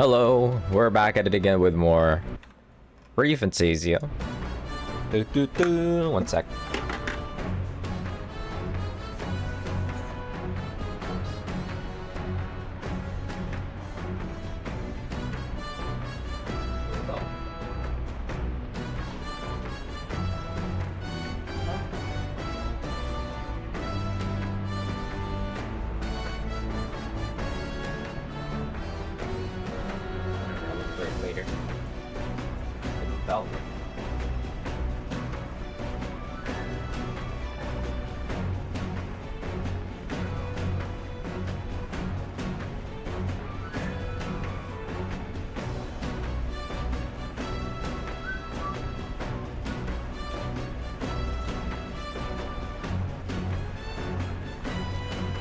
Hello, we're back at it again with more ReFantazio. One sec. Later. It felt.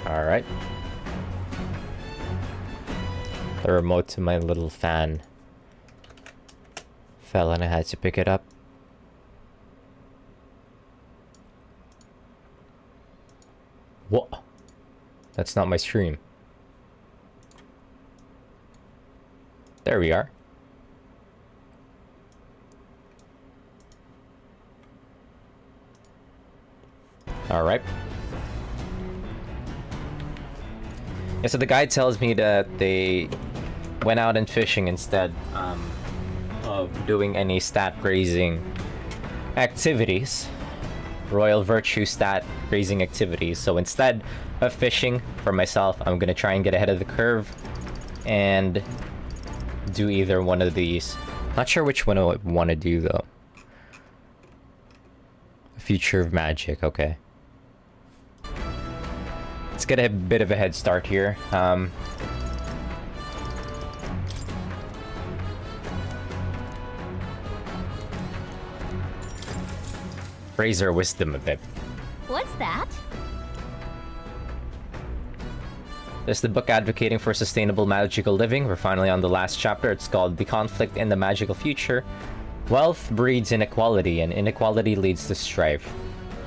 All right. The remote to my little fan fell and I had to pick it up. What? That's not my stream. There we are. All right. Yeah, so the guide tells me that they went out and fishing instead of doing any stat raising activities, royal virtue stat raising activities. So instead of fishing for myself, I'm gonna try and get ahead of the curve and do either one of these. Not sure which one I want to do though. Future of magic, okay. Let's get a bit of a head start here. Raise our wisdom a bit. What's that? There's the book advocating for sustainable magical living. We're finally on the last chapter. It's called The Conflict in the Magical Future. Wealth breeds inequality, and inequality leads to strife.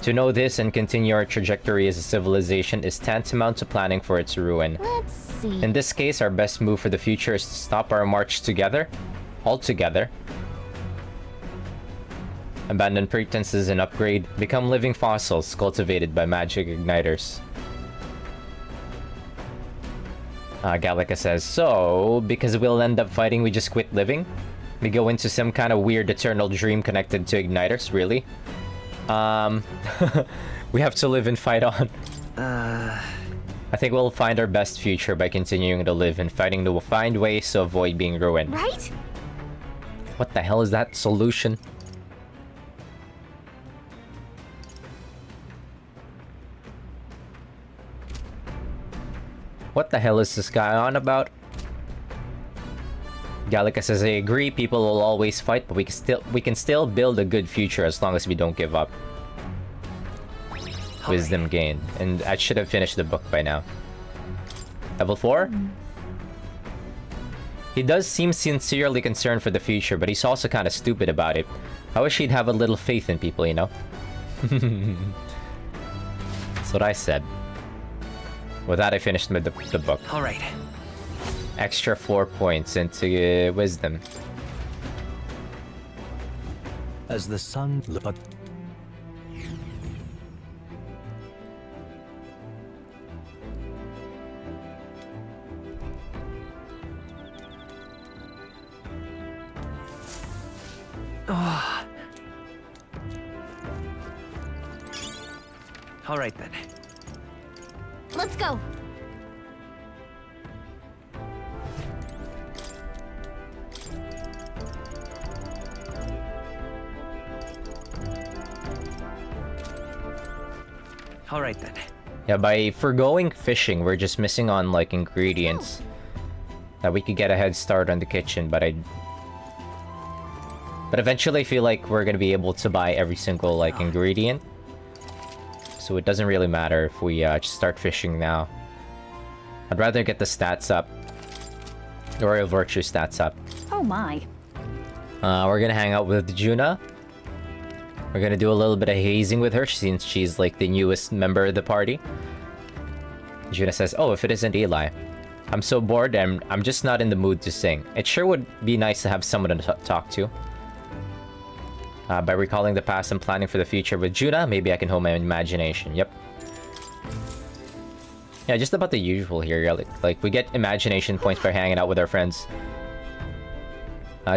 To know this and continue our trajectory as a civilization is tantamount to planning for its ruin. Let's see. In this case, our best move for the future is to stop our march together, all together. Abandon pretenses and upgrade. Become living fossils cultivated by magic igniters. Gallica says, so, because we'll end up fighting, we just quit living? We go into some kind of weird eternal dream connected to igniters, really? We have to live and fight on. I think we'll find our best future by continuing to live and fighting to find ways to avoid being ruined. Right? What the hell is that solution? What the hell is this guy on about? Gallica says, I agree, people will always fight, but we can still build a good future as long as we don't give up. Wisdom gained. And I should have finished the book by now. Level 4? He does seem sincerely concerned for the future, but he's also kind of stupid about it. I wish he'd have a little faith in people, you know? That's what I said. With that, I finished the book. Alright. Extra 4 points into wisdom. As the sun... Alright then. Let's go. Alright then. Yeah, by foregoing fishing, we're just missing on, like, ingredients that we could get a head start on the kitchen, but eventually I feel like we're gonna be able to buy every single, like, ingredient. So it doesn't really matter if we just start fishing now. I'd rather get the stats up. The Royal Virtue stats up. Oh my. We're gonna hang out with Juna. We're gonna do a little bit of hazing with her since she's like the newest member of the party. Juna says, oh, if it isn't Eli. I'm so bored and I'm just not in the mood to sing. It sure would be nice to have someone to talk to. By recalling the past and planning for the future with Juna, maybe I can hold my imagination. Yep. Yeah, just about the usual here. Like we get imagination points by hanging out with our friends.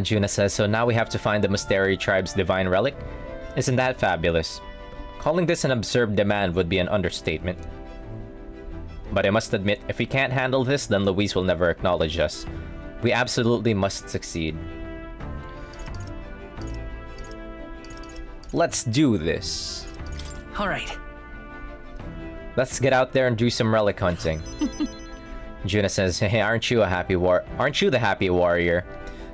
Juna says, so now we have to find the Mysteri tribe's divine relic? Isn't that fabulous? Calling this an absurd demand would be an understatement. But I must admit, if we can't handle this, then Louise will never acknowledge us. We absolutely must succeed. Let's do this. All right. Let's get out there and do some relic hunting. Juna says, hey, aren't you the happy warrior?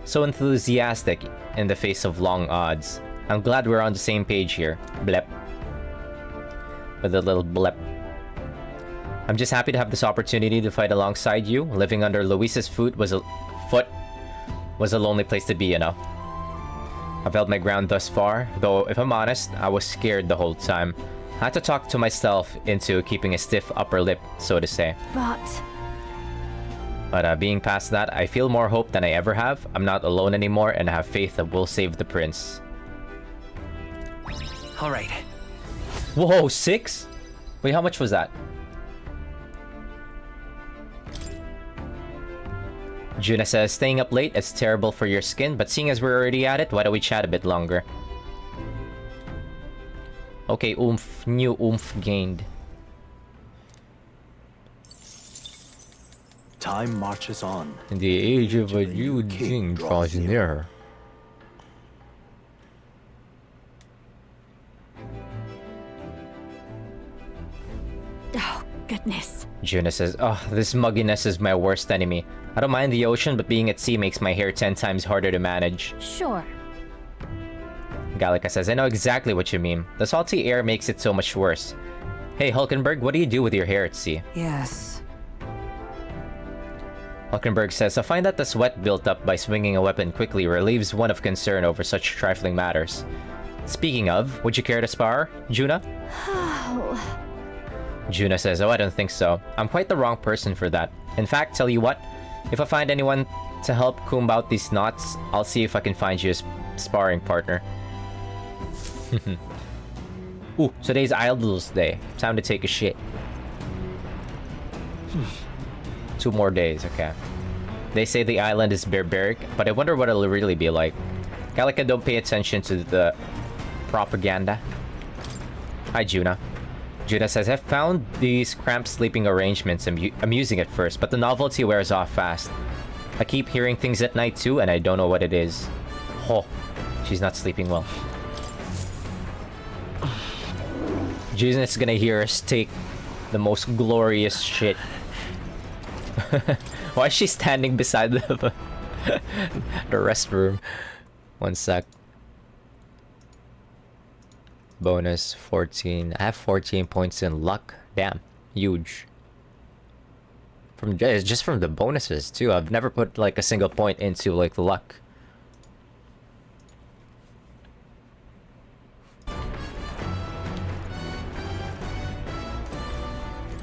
So enthusiastic in the face of long odds. I'm glad we're on the same page here. Blep. With a little blep. I'm just happy to have this opportunity to fight alongside you. Living under Luis's foot was a lonely place to be, you know. I've held my ground thus far, though if I'm honest, I was scared the whole time. I had to talk to myself into keeping a stiff upper lip, so to say. But being past that, I feel more hope than I ever have. I'm not alone anymore, and I have faith that we'll save the prince. All right. Whoa, 6? Wait, how much was that? Juna says, staying up late is terrible for your skin, but seeing as we're already at it, why don't we chat a bit longer? Okay, oomph. New oomph gained. Time marches on. And the age of a new king draws near. Oh, goodness. Juna says, oh, this mugginess is my worst enemy. I don't mind the ocean, but being at sea makes my hair 10 times harder to manage. Sure. Gallica says, I know exactly what you mean. The salty air makes it so much worse. Hey, Hulkenberg, what do you do with your hair at sea? Yes. Hulkenberg says, I find that the sweat built up by swinging a weapon quickly relieves one of concern over such trifling matters. Speaking of, would you care to spar, Juna? Oh. Juna says, oh, I don't think so. I'm quite the wrong person for that. In fact, tell you what, if I find anyone to help comb out these knots, I'll see if I can find you a sparring partner. Ooh, today's Idol's Day. Time to take a shit. 2 more days, okay. They say the island is barbaric, but I wonder what it'll really be like. Gallica, don't pay attention to the propaganda. Hi, Juna. Juna says, I've found these cramped sleeping arrangements amusing at first, but the novelty wears off fast. I keep hearing things at night too, and I don't know what it is. Oh, she's not sleeping well. Juna's gonna hear us take the most glorious shit. Why is she standing beside the restroom? One sec. Bonus 14. I have 14 points in luck. Damn, huge. Just from the bonuses too. I've never put like a single point into like the luck.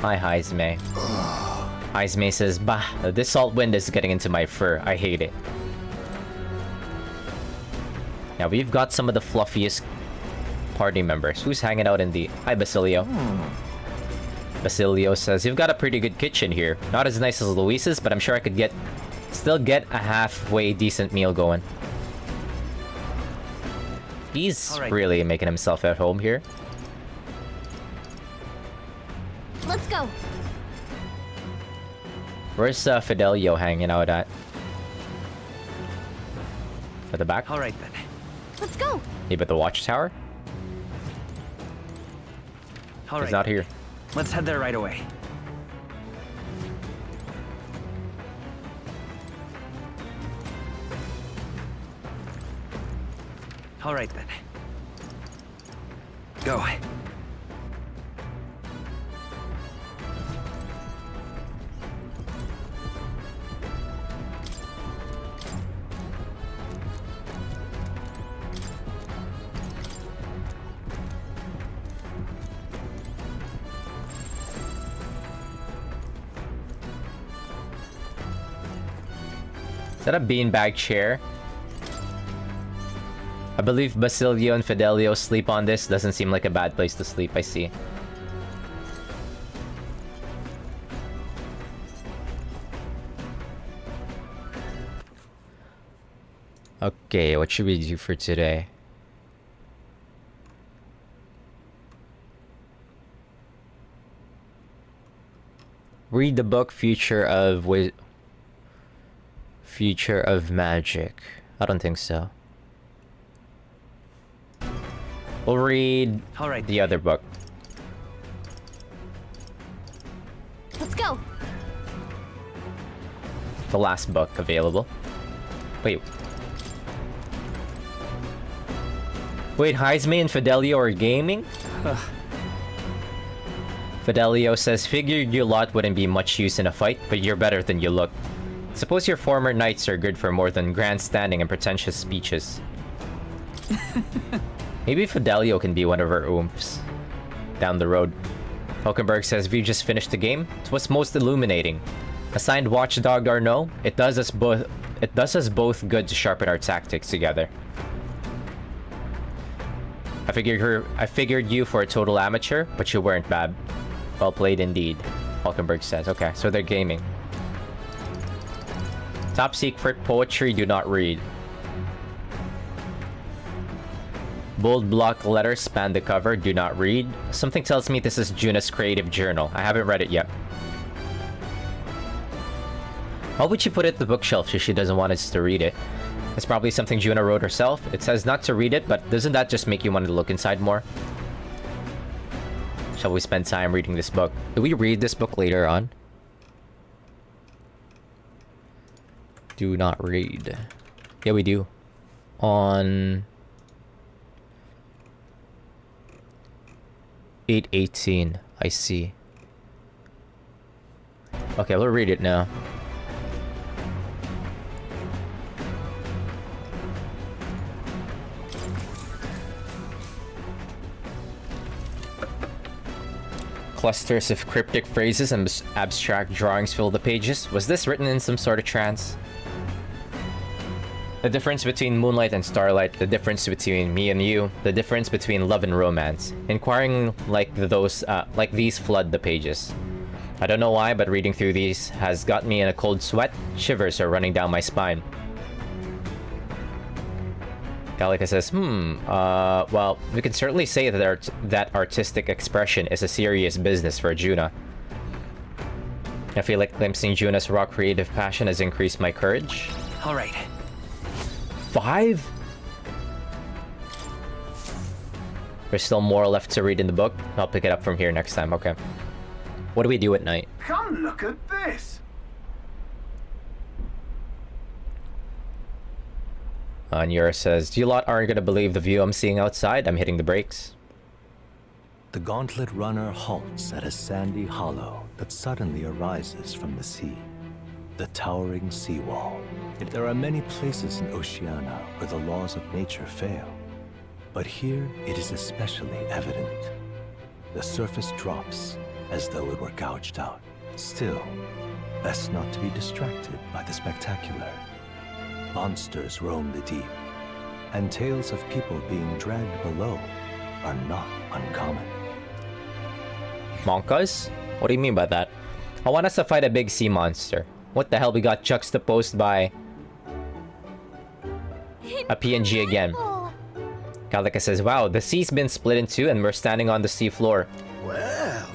Hi, Heisme. Heisme says, bah, this salt wind is getting into my fur. I hate it. Now we've got some of the fluffiest party members. Who's hanging out in the... Hi, Basilio. Basilio says, you've got a pretty good kitchen here. Not as nice as Luis's, but I'm sure I could still get a halfway decent meal going. He's really making himself at home here. Let's go. Where's Fidelio hanging out at? At the back? All right then. Let's go. Yeah, but the watchtower? All He's right. not here. Let's head there right away. All right then. Go. that a beanbag chair? I believe Basilio and Fidelio sleep on this. Doesn't seem like a bad place to sleep, I see. Okay, what should we do for today? Read the book Future of Magic. I don't think so. We'll read the other book. Let's go. The last book available. Wait, Heisme and Fidelio are gaming? Fidelio says, figured your lot wouldn't be much use in a fight, but you're better than you look. Suppose your former knights are good for more than grandstanding and pretentious speeches. Maybe Fidelio can be one of our oomphs down the road. Falkenberg says, have you just finished the game? It was most illuminating. Assigned watchdog or no, it does us both good to sharpen our tactics together. I figured you for a total amateur, but you weren't bad. Well played indeed, Falkenberg says. Okay, so they're gaming. Top secret poetry, do not read. Bold block letters span the cover, do not read. Something tells me this is Juna's creative journal. I haven't read it yet. Why would she put it at the bookshelf if she doesn't want us to read it? It's probably something Juna wrote herself. It says not to read it, but doesn't that just make you want to look inside more? Shall we spend time reading this book? Do we read this book later on? Do not read. Yeah, we do. On 8/18, I see. Okay, we'll read it now. Clusters of cryptic phrases and abstract drawings fill the pages. Was this written in some sort of trance? The difference between moonlight and starlight, the difference between me and you, the difference between love and romance. Inquiring like these flood the pages. I don't know why, but reading through these has got me in a cold sweat. Shivers are running down my spine. Gallica says, well, we can certainly say that artistic expression is a serious business for Juna. I feel like glimpsing Juna's raw creative passion has increased my courage. All right. 5? There's still more left to read in the book. I'll pick it up from here next time, okay. What do we do at night? Come look at this! Nura says, you lot aren't gonna believe the view I'm seeing outside. I'm hitting the brakes. The gauntlet runner halts at a sandy hollow that suddenly arises from the sea. The towering seawall. There are many places in Oceania where the laws of nature fail. But here it is especially evident. The surface drops as though it were gouged out. Still, best not to be distracted by the spectacular. Monsters roam the deep, and tales of people being dragged below are not uncommon. Monkas? What do you mean by that? I want us to fight a big sea monster. What the hell, we got juxtaposed by a PNG again. Gallica says, wow, the sea's been split in two and we're standing on the sea floor. Well...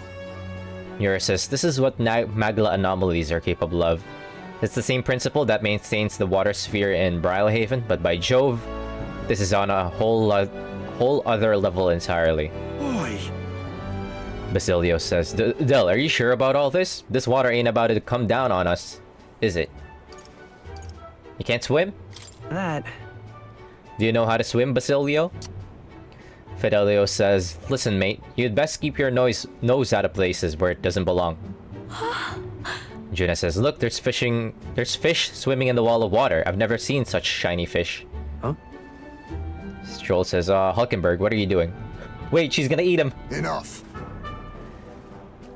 Nura says, this is what Magla anomalies are capable of. It's the same principle that maintains the water sphere in Brylehaven, but by Jove, this is on a whole other level entirely. Oi! Basilio says, Del, are you sure about all this? This water ain't about to come down on us, is it? You can't swim? That... Do you know how to swim, Basilio? Fidelio says, listen mate, you'd best keep your nose out of places where it doesn't belong. Juna says, look, there's fish swimming in the wall of water. I've never seen such shiny fish. Huh? Stroll says, Hulkenberg, what are you doing? Wait, she's gonna eat him. Enough!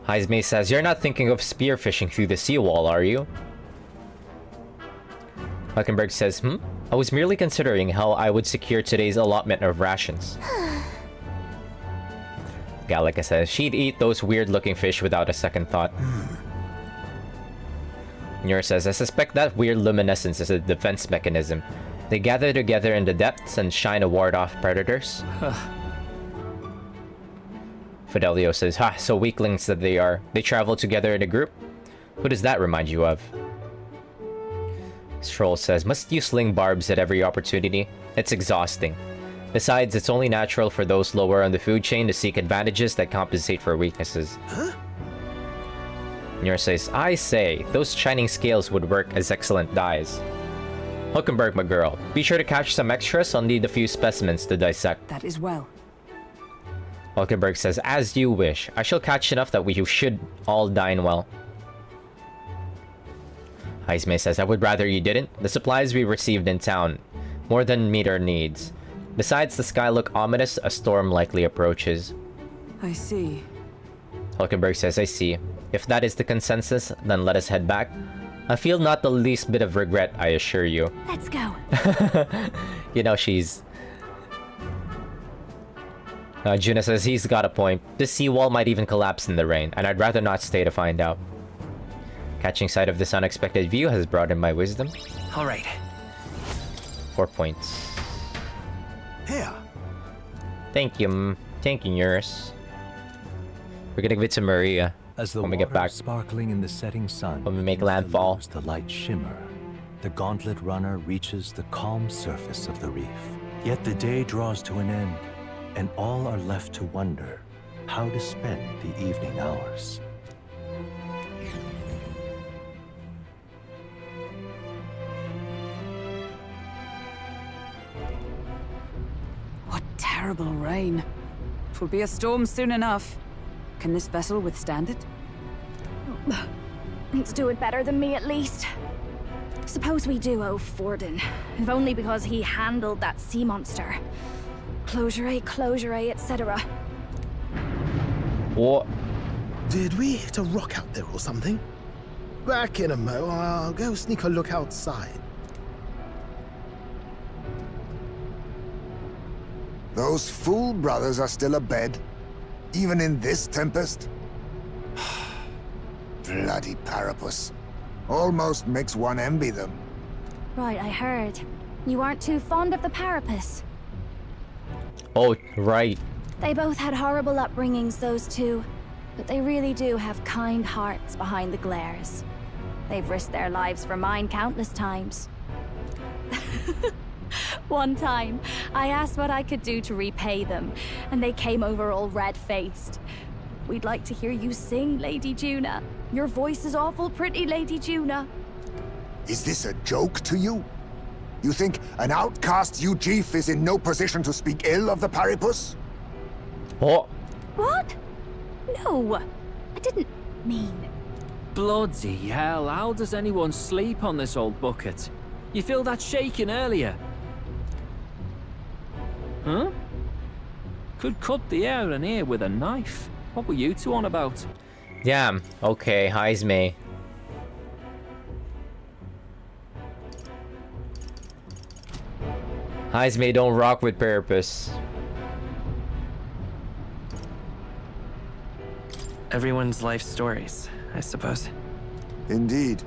Heisme says, you're not thinking of spearfishing through the seawall, are you? Hulkenberg says, I was merely considering how I would secure today's allotment of rations. Gallica says she'd eat those weird-looking fish without a second thought. Nura says, I suspect that weird luminescence is a defense mechanism. They gather together in the depths and shine to ward off predators. Fidelio says, so weaklings that they are. They travel together in a group? Who does that remind you of? Stroll says, must you sling barbs at every opportunity? It's exhausting. Besides, it's only natural for those lower on the food chain to seek advantages that compensate for weaknesses. Nura says, I say, those shining scales would work as excellent dyes. Hulkenberg, my girl, be sure to catch some extras. I'll need a few specimens to dissect. That is well. Hulkenberg says, as you wish. I shall catch enough that we should all dine well. Heisme says, I would rather you didn't. The supplies we received in town more than meet our needs. Besides, the sky look ominous, a storm likely approaches. I see. Hulkenberg says, I see. If that is the consensus, then let us head back. I feel not the least bit of regret, I assure you. Let's go. You know, she's... Juna says he's got a point. This seawall might even collapse in the rain, and I'd rather not stay to find out. Catching sight of this unexpected view has broadened my wisdom. Alright. 4 points. Here. Thank you, yours. We're gonna give it to Maria As the when we water get back. sparkling in the setting sun, When we make begins to landfall. lose the light shimmer, the gauntlet runner reaches the calm surface of the reef. Yet the day draws to an end, and all are left to wonder how to spend the evening hours. What terrible rain. Twill be a storm soon enough. Can this vessel withstand it? It's doing better than me, at least. Suppose we do owe Forden, if only because he handled that sea monster. Closure, etc. What? Did we hit a rock out there or something? Back in a mo, I'll go sneak a look outside. Those fool brothers are still abed, even in this tempest. Bloody Parapus. Almost makes one envy them. Right, I heard. You aren't too fond of the Parapus. Oh, right. They both had horrible upbringings, those two. But they really do have kind hearts behind the glares. They've risked their lives for mine countless times. One time, I asked what I could do to repay them, and they came over all red-faced. We'd like to hear you sing, Lady Juna. Your voice is awful pretty, Lady Juna. Is this a joke to you? You think an outcast Ujeef is in no position to speak ill of the Paripus? Oh, What? No, I didn't mean... Bloody hell, how does anyone sleep on this old bucket? You feel that shaking earlier? Huh? Could cut the air in here with a knife. What were you two on about? damn. Okay, Heisme. Heisme don't rock with Parapus. Everyone's life stories, I suppose. Indeed.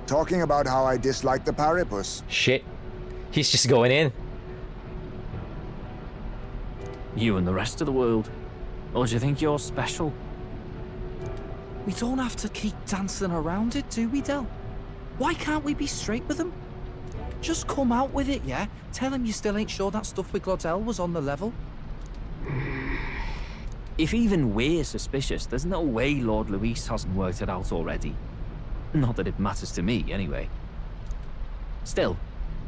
Talking about how I dislike the Paripus. Shit. He's just going in. You and the rest of the world. Or do you think you're special? We don't have to keep dancing around it, do we, Del? Why can't we be straight with them? Just come out with it, yeah? Tell him you still ain't sure that stuff with Glodell was on the level. If even we're suspicious, there's no way Lord Luis hasn't worked it out already. Not that it matters to me, anyway. Still,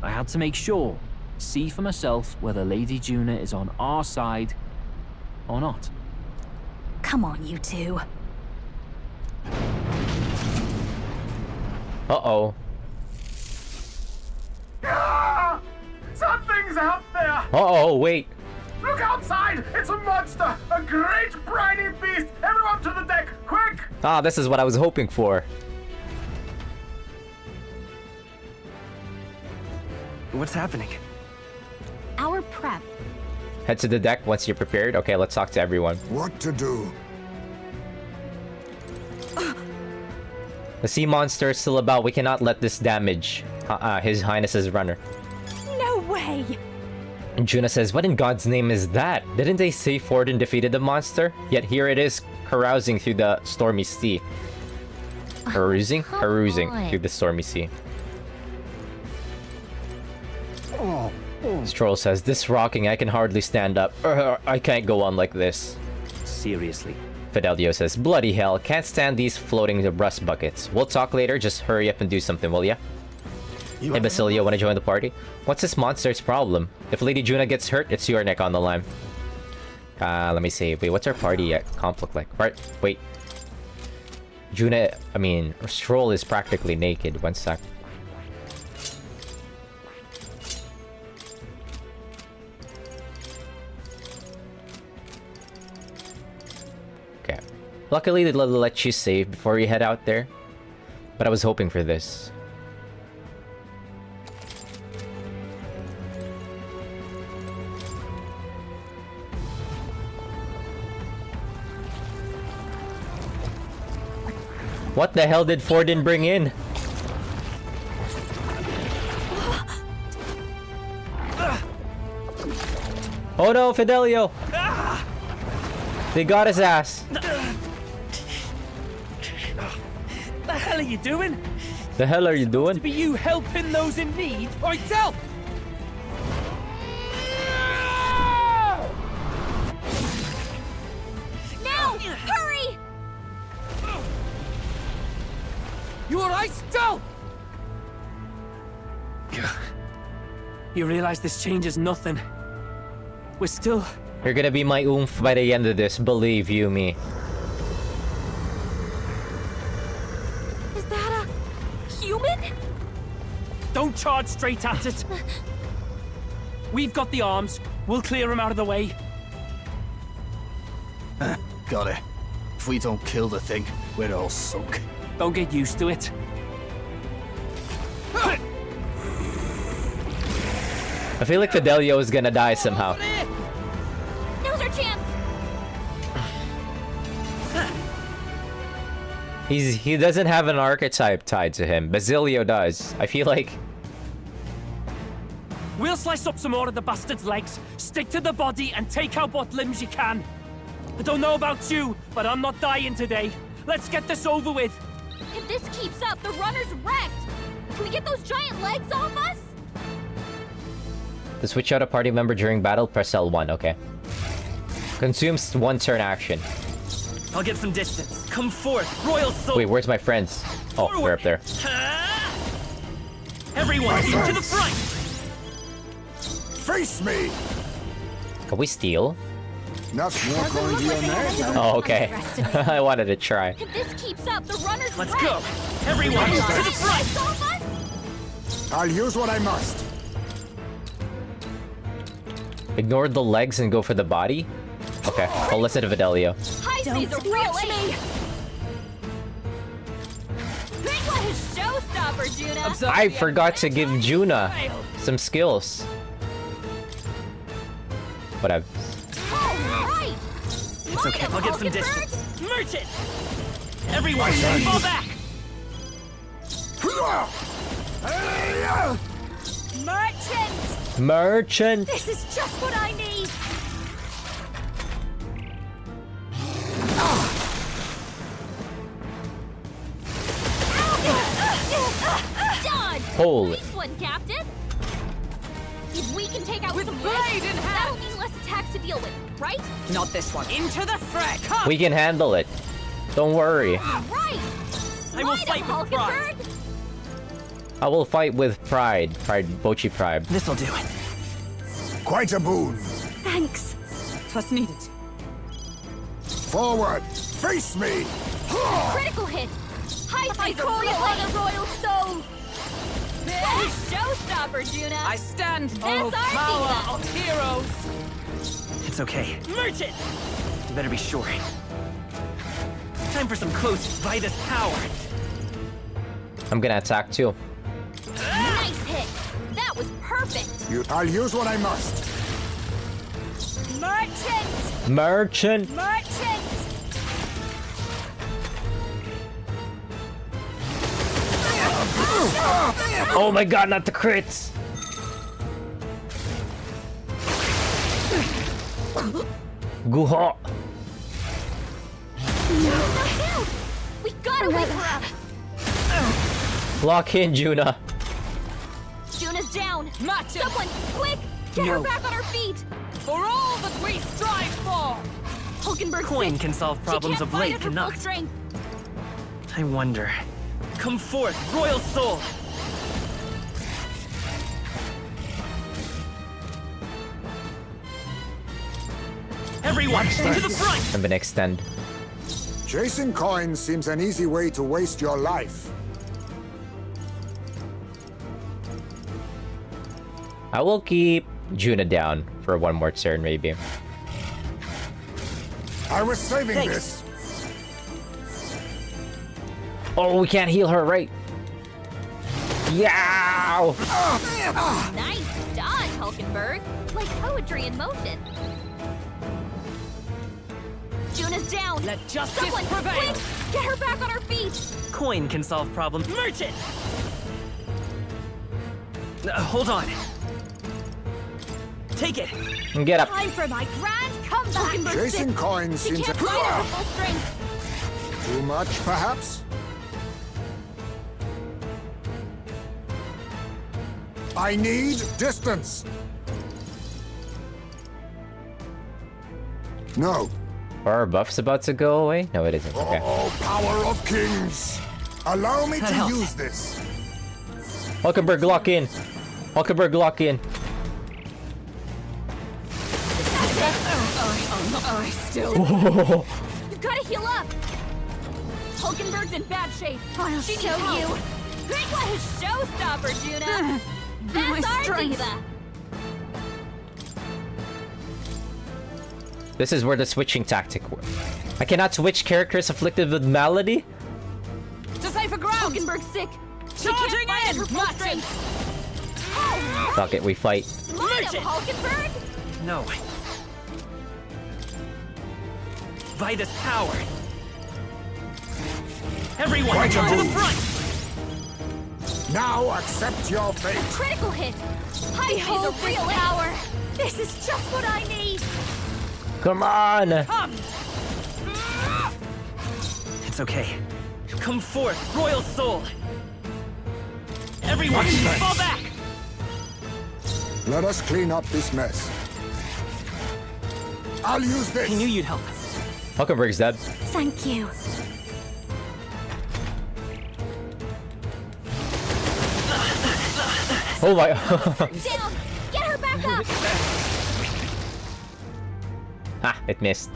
I had to make sure, see for myself whether Lady Juna is on our side or not. Come on, you two. Uh-oh. Ah! Something's out there! Uh-oh, wait. Look outside! It's a monster! A great briny beast! Everyone to the deck, quick! Ah, this is what I was hoping for. What's happening? Our prep. Head to the deck once you're prepared. Okay, let's talk to everyone. What to do? The sea monster is still about. We cannot let this damage His Highness's runner. No way! Juna says, what in God's name is that? Didn't they say Forden defeated the monster? Yet here it is, carousing through the stormy sea. Carousing through the stormy sea. Stroll says, this rocking, I can hardly stand up. I can't go on like this. Seriously. Fidelio says, bloody hell, can't stand these floating rust buckets. We'll talk later, just hurry up and do something, will ya? Hey Basilio, wanna join the party? What's this monster's problem? If Lady Juna gets hurt, it's your neck on the line. Let me see. Wait, what's our party comp look like? Wait. Juna, Stroll is practically naked. One sec. Okay. Luckily, they let you save before you head out there. But I was hoping for this. What the hell did Forden bring in? Oh no, Fidelio! They got his ass. The hell are you doing? The hell are you doing? Be you helping those in need? Right, tell! Now! Hurry! You alright, Del? You realize this changes nothing. We're still... You're gonna be my oomph by the end of this, believe you me. Is that a human? Don't charge straight at it. We've got the arms. We'll clear him out of the way. Got it. If we don't kill the thing, we're all sunk. Don't get used to it. I feel like Fidelio is gonna die somehow. Now's our chance! He doesn't have an archetype tied to him. Basilio does. I feel like... We'll slice up some more of the bastard's legs, stick to the body, and take out what limbs you can. I don't know about you, but I'm not dying today. Let's get this over with. If this keeps up, the runner's wrecked! Can we get those giant legs off us? To switch out a party member during battle, press L1. Okay. Consumes 1 turn action. I'll get some distance. Come forth, royal soul. Wait, where's my friends? Oh, they're up there. Everyone, to the front! Face me! Can we steal? Not more going to your neck. Oh, okay. I wanted to try. If this keeps up, the runner's Let's wrecked! go! Everyone, to the front! Legs off us? I'll use what I must. Ignore the legs and go for the body? Okay, I'll listen to Fidelio. Don't touch me! What a showstopper, Juna! I forgot to give Juna some skills. Whatever. Alright! It's okay, I'll get some distance. Merchant! Everyone, fall back! Merchant! Merchant! This is just what I need! Done! Holy. Nice one, Captain! If we can take out With some blade legs, in hand. that'll mean less attacks to deal with, right? Not this one. Into the fray. Come. We can handle it. Don't worry. Right! I will Slide fight him, with pride. Hulkenberg! I will fight with pride. Bochi pride. This'll do it. Quite a boon. Thanks. Twas needed. Forward! Face me! Critical hit! High call you on a royal soul! What a showstopper, Juna! I stand. That's our power Athena. of heroes. It's okay. Merchant! You better be sure. Time for some close Vitus power. I'm gonna attack too. Nice hit! That was perfect! Perfect. I'll use what I must. Merchant! Merchant. Merchant! Oh my god, not the crits. Guha. No! We gotta wake her up! Lock in, Juna. Juna's down! Merchant! Someone, quick! Get her No. back on her feet! For all that we strive for! Hulkenberg's Coin sick. can solve She problems can't of fight late, at her full cannot. strength. I wonder. Come forth, royal soul! Everyone, to the front! I'm gonna extend. Chasing coins seems an easy way to waste your life. I will keep Juna down for one more turn, maybe. I was saving Thanks. this. Oh, we can't heal her, right? Yeah! Nice dodge, Hulkenberg. Like poetry in motion. Juna's down. Let justice Someone, prevail. quick! Get her back on her feet. Coin can solve problems. Merchant! Hold on. Take it. Get up. Time for my grand comeback. Hulkenberg's Chasing sick. coins She seems can't fight at her full strength. too much, perhaps? I need distance. No. Are our buffs about to go away? No, it isn't. Okay. Oh, power of kings. Allow me That to helps. use this. Hulkenberg, lock in. Hulkenberg, lock in. You've got to heal up. Hulkenberg's in bad shape. I'll show you. What a showstopper, Juna. That's our strength. diva. This is where the switching tactic works. I cannot switch characters afflicted with malady? To safer ground! Hulkenberg's sick. She Charging can't fight at in, her full Merchant. strength. Oh, Fuck it, we fight. smart him, Hulkenberg. No. By this power. Everyone, Quite a to the move. front! Now accept your fate. Critical hit. Behold a real power. This is just what I need. Come on! Come! It's okay. Come forth, royal soul! Everyone, fall back! Let us clean up this mess. I'll use this. I knew you'd help. Hulkenberg's dead. Thank you. Oh my... Down. Get her back up. ah, it missed.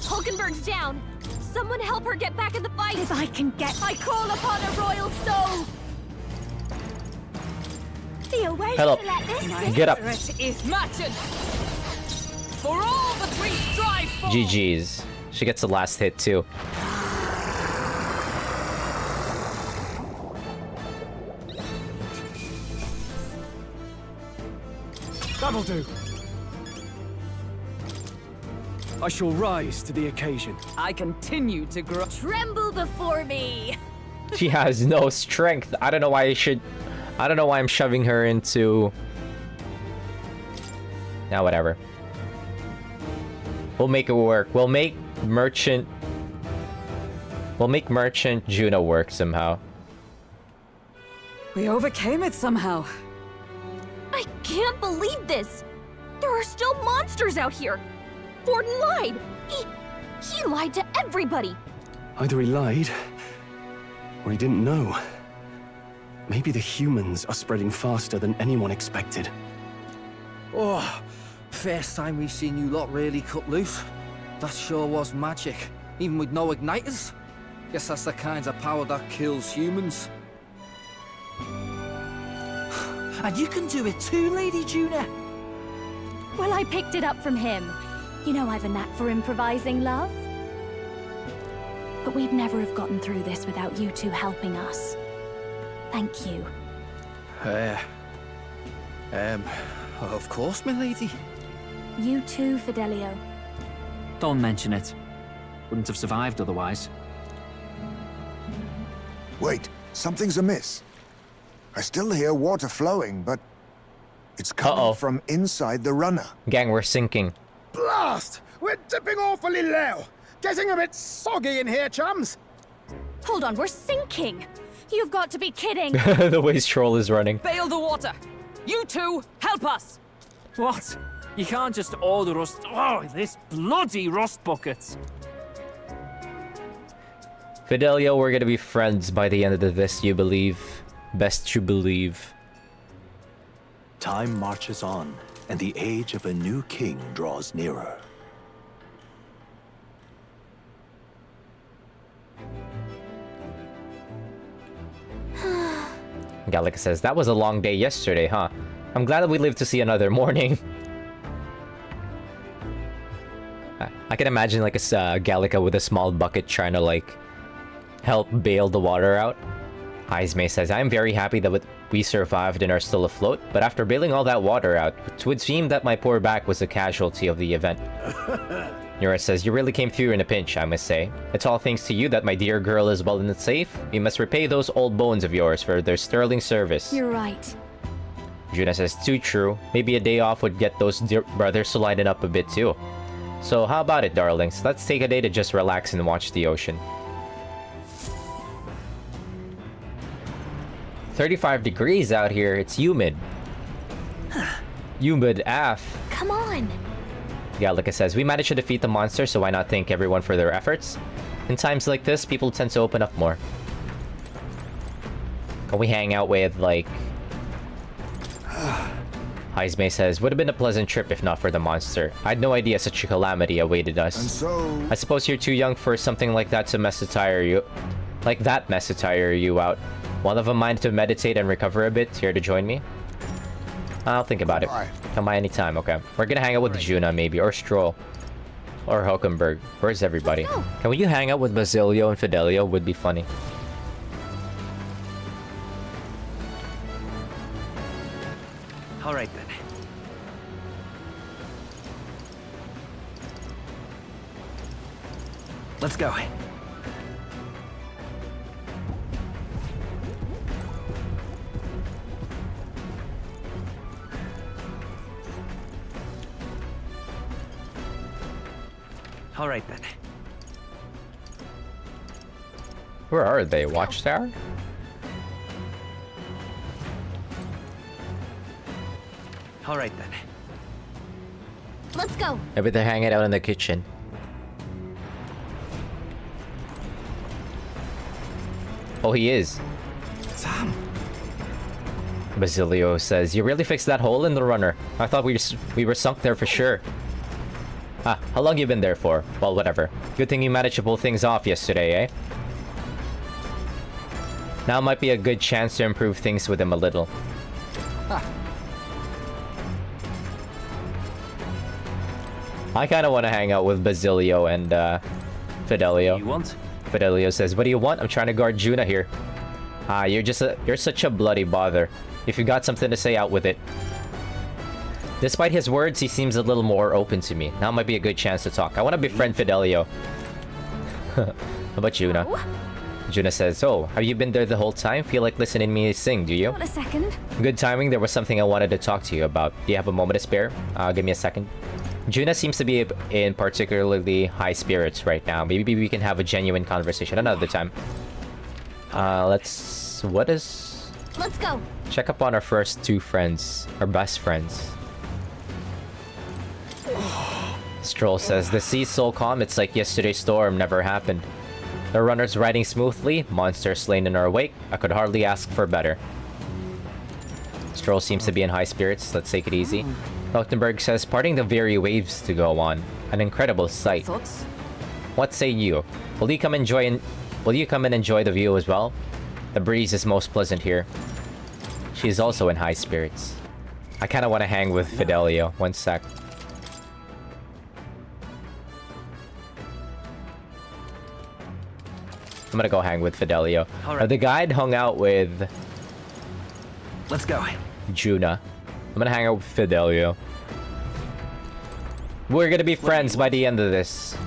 Hulkenberg's down. Someone help her get back in the fight. If I can get, I call upon a royal soul. Theo, where Hello. you let this sit? Get up. Threat is Merchant! For all that we strive for! GG's. She gets the last hit too. That'll do. I shall rise to the occasion. I continue to grow. Tremble before me. She has no strength. I don't know why I don't know why I'm shoving her into... Now, whatever. We'll make it work. We'll make Merchant Juno work somehow. We overcame it somehow. I can't believe this. There are still monsters out here. Forden lied. He lied to everybody. Either he lied, or he didn't know. Maybe the humans are spreading faster than anyone expected. Oh, first time we've seen you lot really cut loose. That sure was magic, even with no igniters. Guess that's the kind of power that kills humans. And you can do it too, Lady Juna. Well, I picked it up from him. You know I've a knack for improvising, love. But we'd never have gotten through this without you two helping us. Thank you. Of course, milady. You too, Fidelio. Don't mention it. Wouldn't have survived otherwise. Wait, something's amiss. I still hear water flowing, but it's coming from inside the runner. Gang, we're sinking. Blast! We're dipping awfully low. Getting a bit soggy in here, chums. Hold on, we're sinking. You've got to be kidding. The way Stroll is running. Bail the water. You two, help us. What? You can't just order us... Oh, this bloody rust bucket. Fidelio, we're gonna be friends by the end of this, you believe. Best to believe. Time marches on, and the age of a new king draws nearer. Gallica says, that was a long day yesterday, huh? I'm glad that we lived to see another morning. I can imagine like a Gallica with a small bucket trying to like help bail the water out. Ismay says, I'm very happy that we survived and are still afloat, but after bailing all that water out, it would seem that my poor back was a casualty of the event. Nura says, you really came through in a pinch, I must say. It's all thanks to you that my dear girl is well and safe. We must repay those old bones of yours for their sterling service. You're right. Juna says, too true. Maybe a day off would get those dear brothers to lighten up a bit too. So how about it, darlings? Let's take a day to just relax and watch the ocean. 35 degrees out here. It's humid. Humid AF. Come on. Gallica says, we managed to defeat the monster, so why not thank everyone for their efforts? In times like this, people tend to open up more. Can we hang out with, like... Ismay says, would have been a pleasant trip if not for the monster. I had no idea such a calamity awaited us. And so... I suppose you're too young for something like that to mess to tire you. Like that mess to tire you out. One of a mind to meditate and recover a bit, here to join me? I'll think about it. Come by anytime, okay? We're gonna hang out with Juna, maybe, or Stroll. Or Hokenberg. Where's everybody? Can you hang out with Basilio and Fidelio? Would be funny. All right, then. Let's go. All right, then. Where are they? Watchtower? All right, then. Let's go. Maybe they're hanging out in the kitchen. Oh, he is. Sam. Basilio says, you really fixed that hole in the runner. I thought we were sunk there for sure. Ah, how long you been there for? Well, whatever. Good thing you managed to pull things off yesterday, eh? Now might be a good chance to improve things with him a little. I kind of want to hang out with Basilio and Fidelio. You want? Fidelio says, what do you want? I'm trying to guard Juna here. Ah, you're such a bloody bother. If you got something to say, out with it. Despite his words, he seems a little more open to me. Now might be a good chance to talk. I want to befriend Fidelio. How about Juna? Oh. Juna says, oh, have you been there the whole time? Feel like listening to me sing, do you? What a second. Good timing. There was something I wanted to talk to you about. Do you have a moment to spare? Give me a second. Juna seems to be in particularly high spirits right now. Maybe we can have a genuine conversation another time. Let's go. Check up on our first two friends. Our best friends. Stroll says, the sea's so calm, it's like yesterday's storm never happened. The runner's riding smoothly, monster slain in our wake. I could hardly ask for better. Stroll seems to be in high spirits. Let's take it easy. Leuchtenberg says, parting the very waves to go on. An incredible sight. Thoughts? What say you? Will you come and enjoy the view as well? The breeze is most pleasant here. She is also in high spirits. I kind of want to hang with Fidelio. One sec. I'm gonna go hang with Fidelio. All right. The guide hung out with... Let's go. Juna. I'm gonna hang out with Fidelio. We're gonna be friends by the end of this.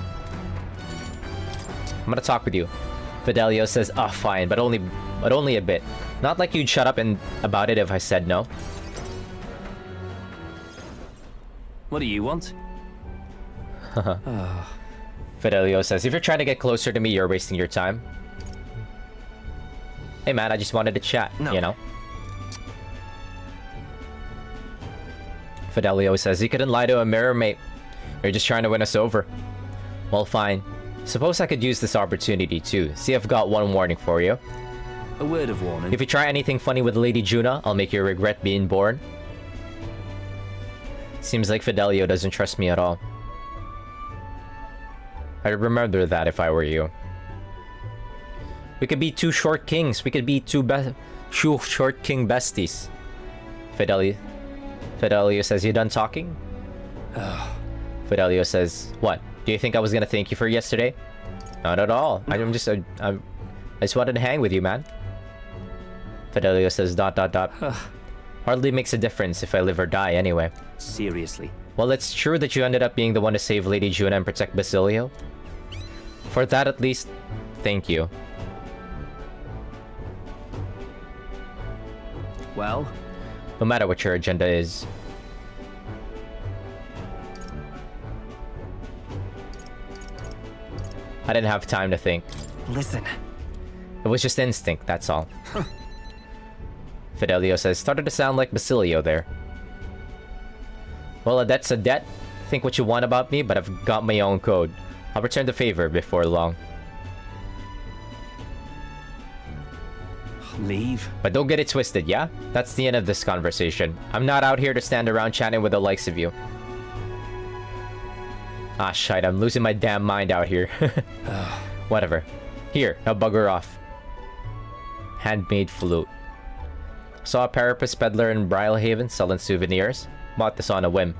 I'm gonna talk with you. Fidelio says, "Ah, fine, but only a bit. Not like you'd shut up about it if I said no." What do you want? Fidelio says, "If you're trying to get closer to me, you're wasting your time." Hey man, I just wanted to chat, you know? Fidelio says, "You couldn't lie to a mirror, mate. You're just trying to win us over." Well, fine. Suppose I could use this opportunity too. See, I've got one warning for you. A word of warning. If you try anything funny with Lady Juna, I'll make you regret being born. Seems like Fidelio doesn't trust me at all. I'd remember that if I were you. We could be two short kings. We could be two short king besties. Fidelio says, "You done talking?" Fidelio says, "What? Do you think I was gonna thank you for yesterday?" Not at all. I just wanted to hang with you, man. Fidelio says, ... Hardly makes a difference if I live or die anyway. Seriously. Well, it's true that you ended up being the one to save Lady Juna and protect Basilio. For that at least, thank you. Well? No matter what your agenda is. I didn't have time to think. Listen. It was just instinct, that's all. Fidelio says, "Started to sound like Basilio there." Well, a debt's a debt. Think what you want about me, but I've got my own code. I'll return the favor before long. Leave. But don't get it twisted, yeah? That's the end of this conversation. I'm not out here to stand around chatting with the likes of you. Ah, shite, I'm losing my damn mind out here. Whatever. Here, now bugger off. Handmade flute. Saw a parapet peddler in Brylehaven selling souvenirs. Bought this on a whim.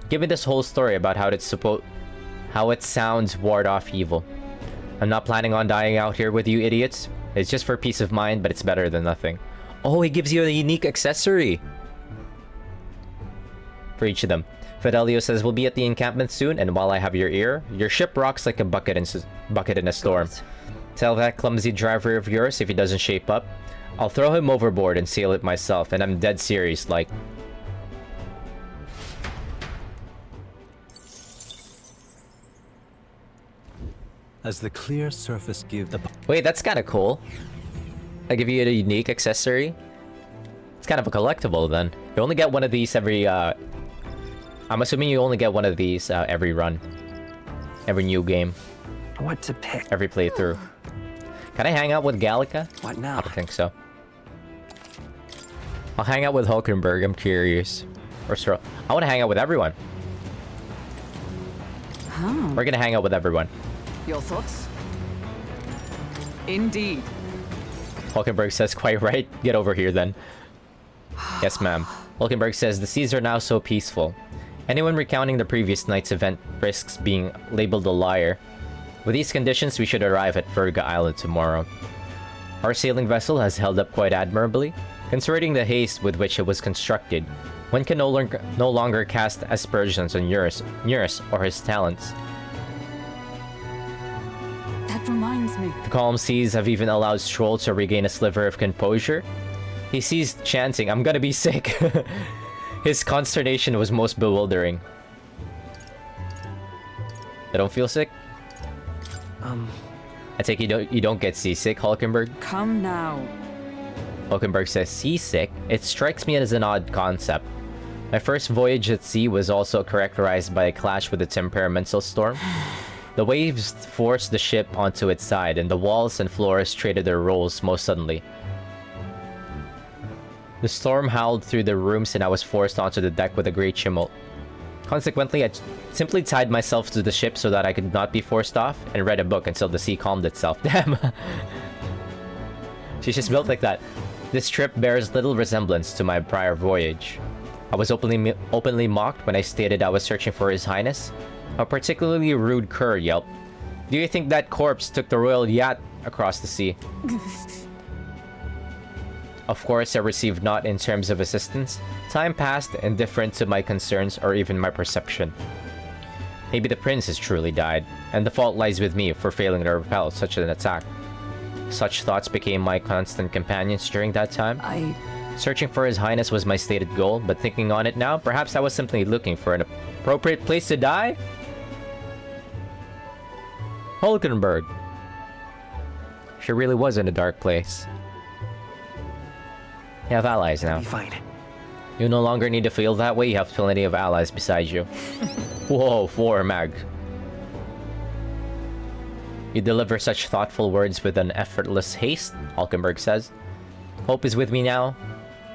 Give me this whole story about how it sounds ward off evil. I'm not planning on dying out here with you idiots. It's just for peace of mind, but it's better than nothing. Oh, he gives you a unique accessory for each of them. Fidelio says, "We'll be at the encampment soon, and while I have your ear, your ship rocks like a bucket in a storm. Tell that clumsy driver of yours if he doesn't shape up. I'll throw him overboard and sail it myself, and I'm dead serious, like." As the clear surface gives the... Wait, that's kind of cool. I give you a unique accessory. It's kind of a collectible then. You only get one of these every, I'm assuming you only get one of these every run. Every new game. What to pick? Every playthrough. Can I hang out with Gallica? What now? I don't think so. I'll hang out with Hulkenberg, I'm curious. Or Stroll. I want to hang out with everyone. Oh. We're gonna hang out with everyone. Your thoughts? Indeed. Hulkenberg says, "Quite right. Get over here then." Yes, ma'am. Hulkenberg says, "The seas are now so peaceful. Anyone recounting the previous night's event risks being labeled a liar. With these conditions, we should arrive at Virga Island tomorrow. Our sailing vessel has held up quite admirably, considering the haste with which it was constructed. One can no longer cast aspersions on Eurus or his talents. That reminds me. The calm seas have even allowed Stroll to regain a sliver of composure. He ceased chanting, 'I'm gonna be sick.' His consternation was most bewildering." I don't feel sick? I take you don't get seasick, Hulkenberg? Come now. Hulkenberg says, "Seasick? It strikes me as an odd concept. My first voyage at sea was also characterized by a clash with a temperamental storm. The waves forced the ship onto its side, and the walls and floors traded their roles most suddenly. The storm howled through the rooms, and I was forced onto the deck with a great tumult. Consequently, I simply tied myself to the ship so that I could not be forced off, and read a book until the sea calmed itself." Damn! She's just built like that. This trip bears little resemblance to my prior voyage. I was openly mocked when I stated I was searching for His Highness. A particularly rude cur yelped, "Do you think that corpse took the royal yacht across the sea?" Of course, I received naught in terms of assistance. Time passed, indifferent to my concerns or even my perception. Maybe the prince has truly died, and the fault lies with me for failing to repel such an attack. Such thoughts became my constant companions during that time. Searching for His Highness was my stated goal, but thinking on it now, perhaps I was simply looking for an appropriate place to die? Hulkenberg. She really was in a dark place. You have allies now. Be fine. You no longer need to feel that way, you have plenty of allies beside you. Whoa, 4 mag. You deliver such thoughtful words with an effortless haste, Hulkenberg says. Hope is with me now,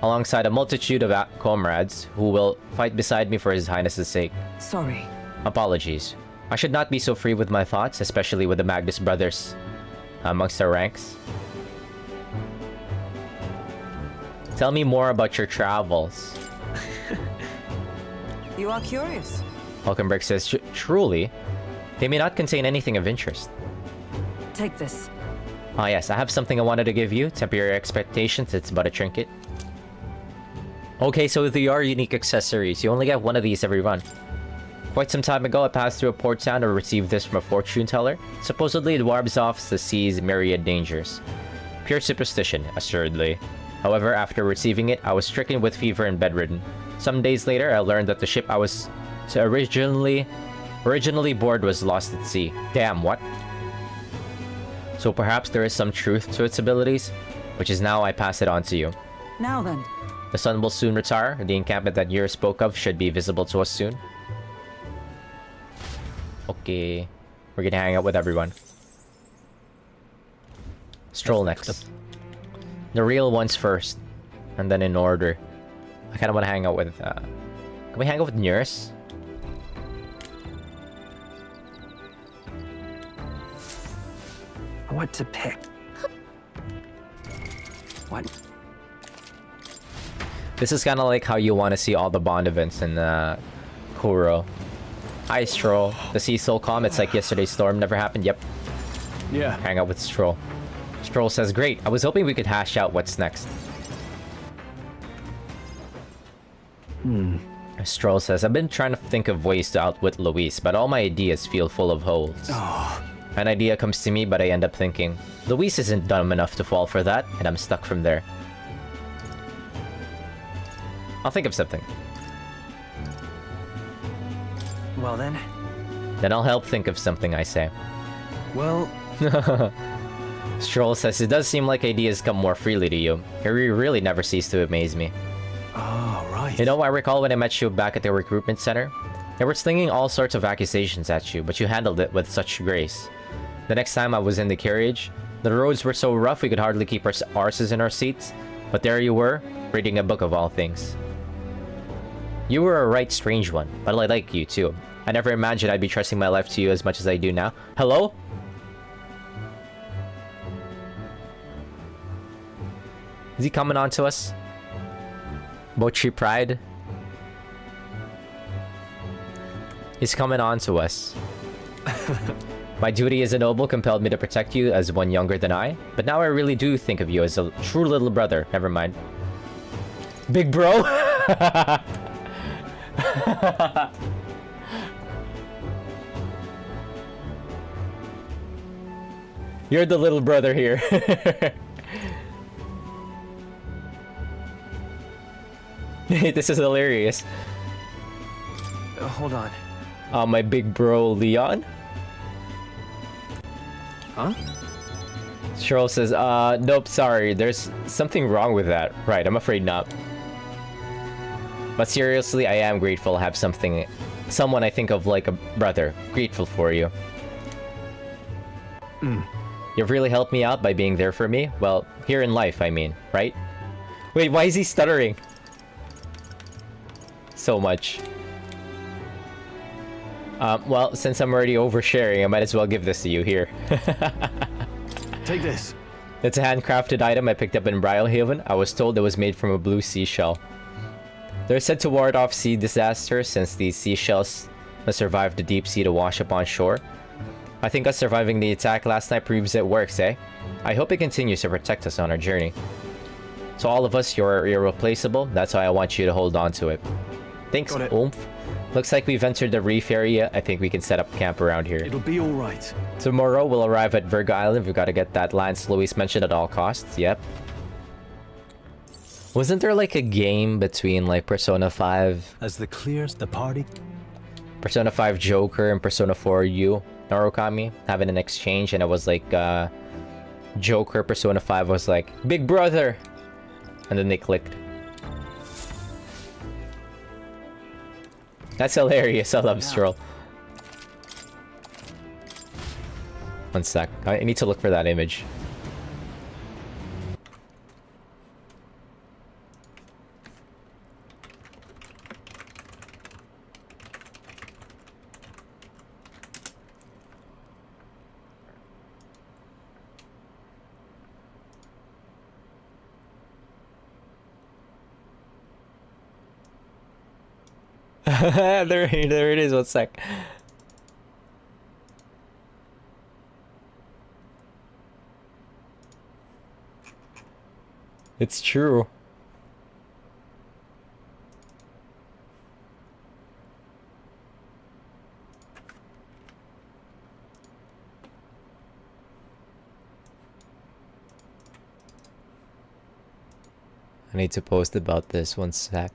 alongside a multitude of comrades who will fight beside me for His Highness's sake. Sorry. Apologies. I should not be so free with my thoughts, especially with the Magnus brothers amongst our ranks. Tell me more about your travels. You are curious. Hulkenberg says, truly, they may not contain anything of interest. Take this. Ah yes, I have something I wanted to give you. Temper your expectations, it's but a trinket. Okay, so they are unique accessories. You only get one of these every run. Quite some time ago, I passed through a port town and received this from a fortune teller. Supposedly, it warbs off the sea's myriad dangers. Pure superstition, assuredly. However, after receiving it, I was stricken with fever and bedridden. Some days later, I learned that the ship I was originally board was lost at sea. Damn, what? So perhaps there is some truth to its abilities, which is now I pass it on to you. Now then. The sun will soon retire. The encampment that Yer spoke of should be visible to us soon. Okay, we're gonna hang out with everyone. Stroll next. The real ones first, and then in order. I kind of want to hang out with. Can we hang out with Nurse? What to pick? What? This is kind of like how you want to see all the Bond events in Kuro. Hi, Stroll. The sea's so calm, it's like yesterday's storm never happened. Yep. Yeah. Hang out with Stroll. Stroll says, great. I was hoping we could hash out what's next. Stroll says, I've been trying to think of ways to outwit Luis, but all my ideas feel full of holes. An idea comes to me, but I end up thinking, Luis isn't dumb enough to fall for that, and I'm stuck from there. I'll think of something. Well then. Then I'll help think of something, I say. Well... Stroll says, it does seem like ideas come more freely to you. You really never cease to amaze me. Oh, right. You know, I recall when I met you back at the recruitment center. They were slinging all sorts of accusations at you, but you handled it with such grace. The next time I was in the carriage, the roads were so rough we could hardly keep our arses in our seats. But there you were, reading a book of all things. You were a right strange one, but I like you too. I never imagined I'd be trusting my life to you as much as I do now. Hello? Is he coming on to us? Bochi Pride? He's coming on to us. My duty as a noble compelled me to protect you as one younger than I, but now I really do think of you as a true little brother. Never mind. Big bro? You're the little brother here. This is hilarious. Hold on. My big bro Leon? Huh? Cheryl says, nope, sorry, there's something wrong with that. Right, I'm afraid not. But seriously, I am grateful to have someone I think of like a brother. Grateful for you. You've really helped me out by being there for me. Well, here in life, I mean, right? Wait, why is he stuttering? So much. Well, since I'm already oversharing, I might as well give this to you here. Take this. It's a handcrafted item I picked up in Brylehaven. I was told it was made from a blue seashell. They're said to ward off sea disasters since these seashells must survive the deep sea to wash up on shore. I think us surviving the attack last night proves it works, eh? I hope it continues to protect us on our journey. So all of us, you're irreplaceable. That's why I want you to hold on to it. Thanks, Got it. Oomph. Looks like we've entered the reef area. I think we can set up camp around here. It'll be all right. Tomorrow we'll arrive at Virgo Island. We've got to get that Lance Luis mentioned at all costs. Yep. Wasn't there like a game between like Persona 5, As the party Persona 5 Joker and Persona 4 U Narukami having an exchange, and it was like Joker Persona 5 was like Big Brother, and then they clicked. That's hilarious. I love Stroll. One sec. I need to look for that image. there it is. One sec. It's true. I need to post about this. One sec.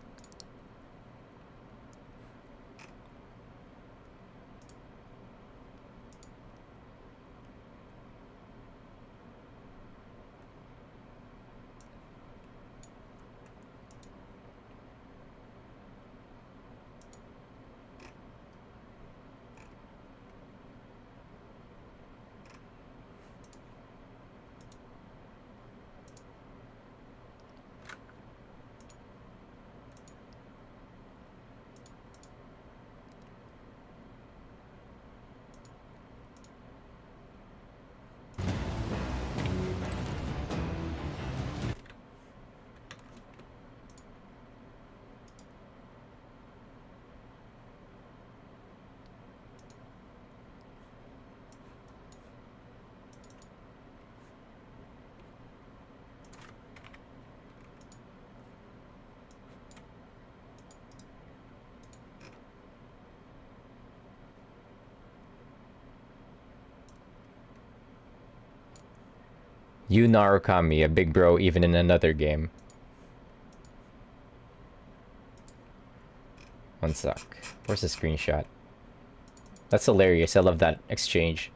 You Narukami, a big bro even in another game. One sec. Where's the screenshot? That's hilarious. I love that exchange.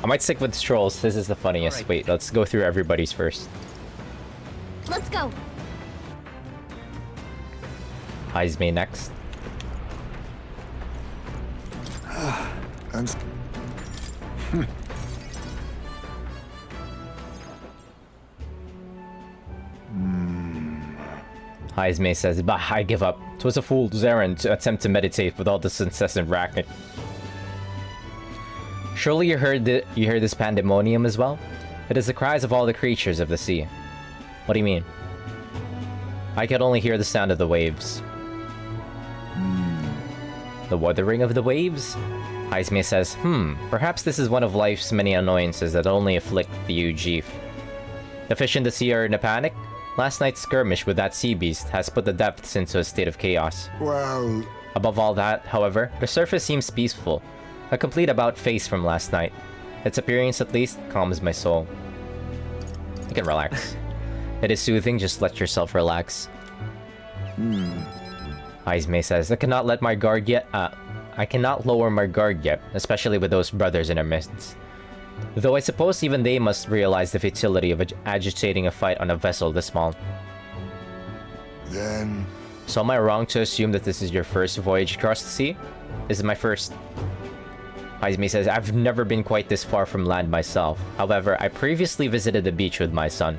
I might stick with Strolls. This is the funniest. Right. Wait, let's go through everybody's first. Let's go. Heisme next. And Ismay says, "Bah, I give up. 'Twas a fool's errand to attempt to meditate with all this incessant racket." Surely you heard this pandemonium as well? It is the cries of all the creatures of the sea. What do you mean? I could only hear the sound of the waves. The wuthering of the waves? Ismay says, perhaps this is one of life's many annoyances that only afflict the Ujif. The fish in the sea are in a panic? Last night's skirmish with that sea beast has put the depths into a state of chaos. Well... Above all that, however, the surface seems peaceful. A complete about-face from last night. Its appearance, at least, calms my soul. You can relax. It is soothing, just let yourself relax. Ismay says, I cannot lower my guard yet, especially with those brothers in our midst. Though I suppose even they must realize the futility of agitating a fight on a vessel this small. Then... So am I wrong to assume that this is your first voyage across the sea? This is my first. Ismay says, I've never been quite this far from land myself. However, I previously visited the beach with my son.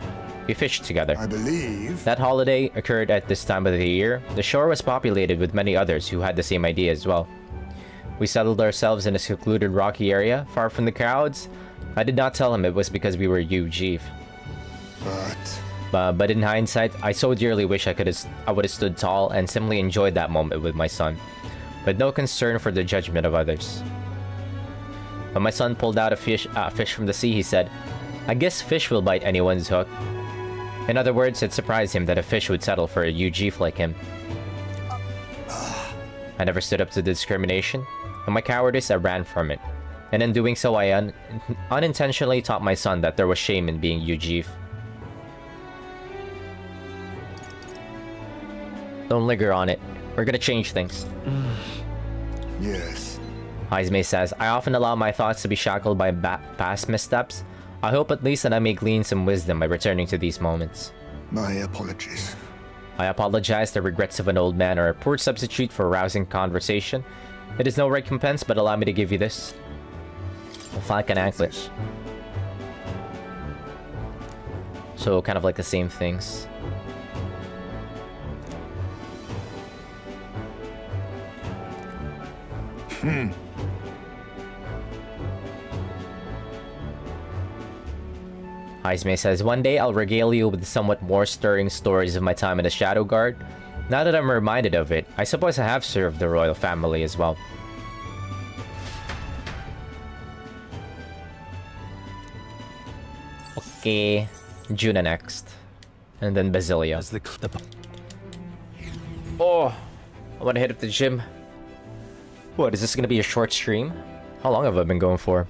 We fished together. I believe... That holiday occurred at this time of the year. The shore was populated with many others who had the same idea as well. We settled ourselves in a secluded rocky area, far from the crowds. I did not tell him it was because we were Ujif. But in hindsight, I so dearly wish I would have stood tall and simply enjoyed that moment with my son, with no concern for the judgment of others. When my son pulled out a fish from the sea, he said, I guess fish will bite anyone's hook. In other words, it surprised him that a fish would settle for a Ujif like him. I never stood up to discrimination. In my cowardice, I ran from it. And in doing so, I unintentionally taught my son that there was shame in being Ujif. Don't linger on it. We're gonna change things. Yes. Ismay says, I often allow my thoughts to be shackled by past missteps. I hope at least that I may glean some wisdom by returning to these moments. My apologies. I apologize. The regrets of an old man are a poor substitute for rousing conversation. It is no recompense, but allow me to give you this. A flank and anklet. So kind of like the same things. Ismay says, one day I'll regale you with somewhat more stirring stories of my time in the Shadow Guard. Now that I'm reminded of it, I suppose I have served the royal family as well. Okay, Juna next. And then Basilia. Oh, I want to hit up the gym. What, is this going to be a short stream? How long have I been going for?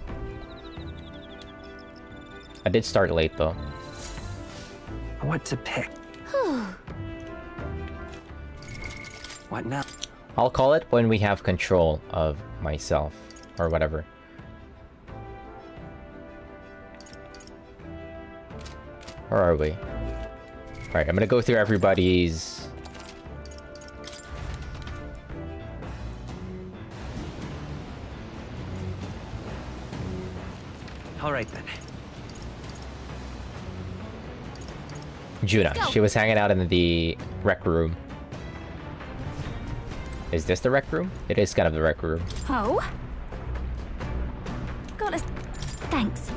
I did start late though. What to pick? What now? I'll call it when we have control of myself or whatever. Where are we? Alright, I'm gonna go through everybody's... Alright then. Juna, she was hanging out in the rec room. Is this the rec room? It is kind of the rec room. Oh? Got us. Thanks.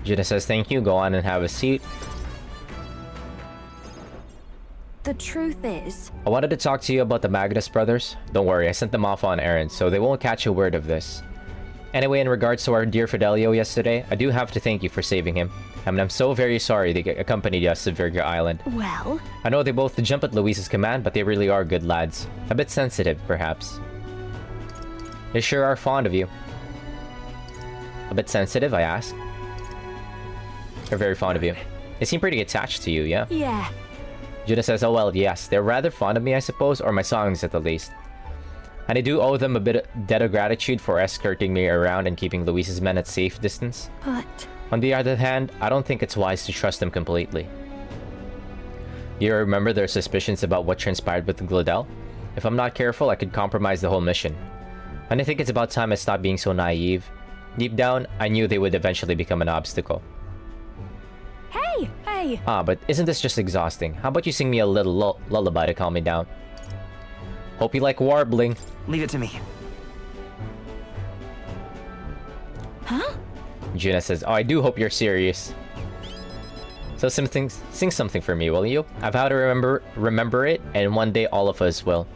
Juna says thank you, go on and have a seat. The truth is... I wanted to talk to you about the Magnus brothers. Don't worry, I sent them off on errands, so they won't catch a word of this. Anyway, in regards to our dear Fidelio yesterday, I do have to thank you for saving him. I mean, I'm so very sorry they accompanied us to Virga Island. Well... I know they both jump at Luis's command, but they really are good lads. A bit sensitive, perhaps. They sure are fond of you. A bit sensitive, I ask. They're very fond of you. They seem pretty attached to you, yeah? Yeah. Judah says, oh well, yes. They're rather fond of me, I suppose, or my songs at the least. And I do owe them a bit of debt of gratitude for escorting me around and keeping Luis's men at safe distance. But... On the other hand, I don't think it's wise to trust them completely. Do you remember their suspicions about what transpired with Glodell? If I'm not careful, I could compromise the whole mission. And I think it's about time I stopped being so naive. Deep down, I knew they would eventually become an obstacle. Hey! Hey! Ah, but isn't this just exhausting? How about you sing me a little lullaby to calm me down? Hope you like warbling. Leave it to me. Huh? Juna says, oh, I do hope you're serious. So sing something for me, will you? I've had to remember it, and one day all of us will.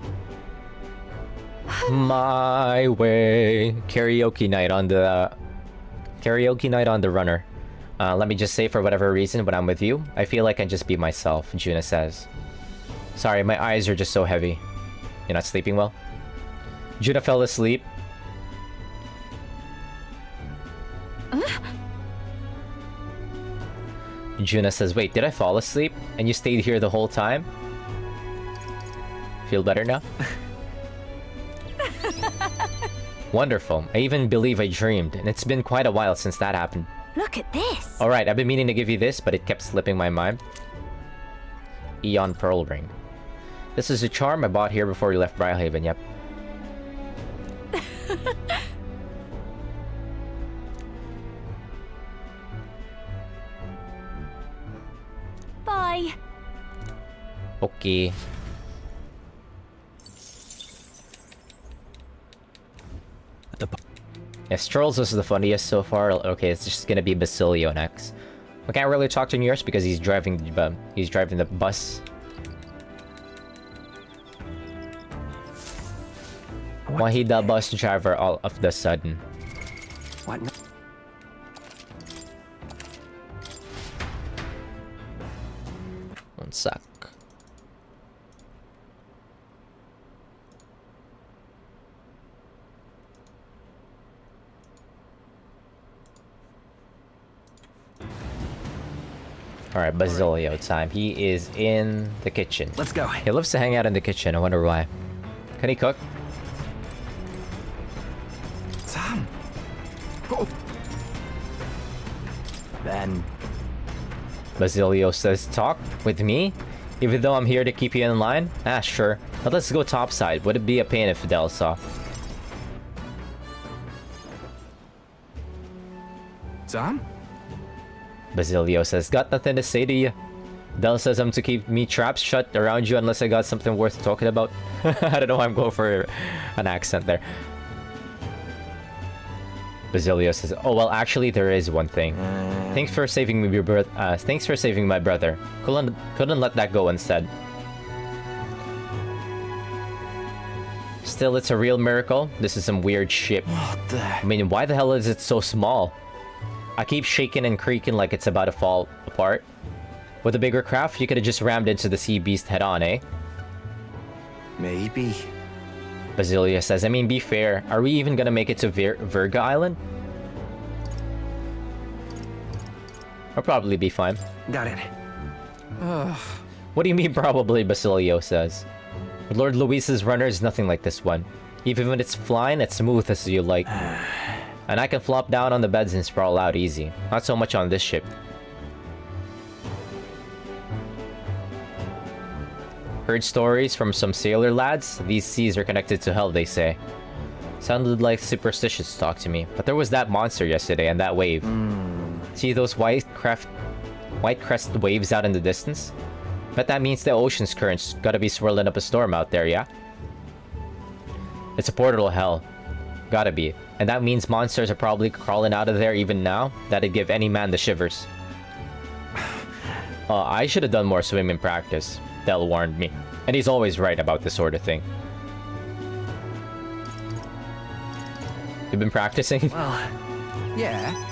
My way. Karaoke night on the runner. Let me just say, for whatever reason, when I'm with you, I feel like I can just be myself, Juna says. Sorry, my eyes are just so heavy. You're not sleeping well? Juna fell asleep. Juna says, wait, did I fall asleep? And you stayed here the whole time? Feel better now? Wonderful. I even believe I dreamed, and it's been quite a while since that happened. Look at this! Alright, I've been meaning to give you this, but it kept slipping my mind. Eon Pearl Ring. This is a charm I bought here before we left Briarhaven, yep. Bye! Okay. Yeah, Strolls was the funniest so far. Okay, it's just gonna be Basilio next. We can't really talk to Nurse because he's driving the bus. Why he the bus driver all of the sudden? What? One sec. Alright, Basilio time. He is in the kitchen. Let's go. He loves to hang out in the kitchen. I wonder why. Can he cook? Sam. Oh. Then. Basilio says, talk with me? Even though I'm here to keep you in line? Ah, sure. But let's go topside. Would it be a pain if Fidel saw? Sam? Basilio says, got nothing to say to you. Del says I'm to keep me traps shut around you unless I got something worth talking about. I don't know why I'm going for an accent there. Basilio says, oh well, actually there is one thing. Thanks for saving me, thanks for saving my brother. Couldn't let that go instead. Still, it's a real miracle. This is some weird shit. What the? I mean, why the hell is it so small? I keep shaking and creaking like it's about to fall apart. With a bigger craft, you could have just rammed into the sea beast head on, eh? Maybe. Basilio says, I mean, be fair. Are we even gonna make it to Virga Island? I'll probably be fine. Got it. What do you mean probably, Basilio says. Lord Luis's runner is nothing like this one. Even when it's flying, it's smooth as you like. And I can flop down on the beds and sprawl out easy. Not so much on this ship. Heard stories from some sailor lads? These seas are connected to hell, they say. Sounded like superstitious talk to me. But there was that monster yesterday and that wave. See those white crested waves out in the distance? Bet that means the ocean's currents gotta be swirling up a storm out there, yeah? It's a portal to hell. Gotta be. And that means monsters are probably crawling out of there even now. That'd give any man the shivers. I should have done more swimming practice. Del warned me. And he's always right about this sort of thing. You've been practicing? Well, yeah.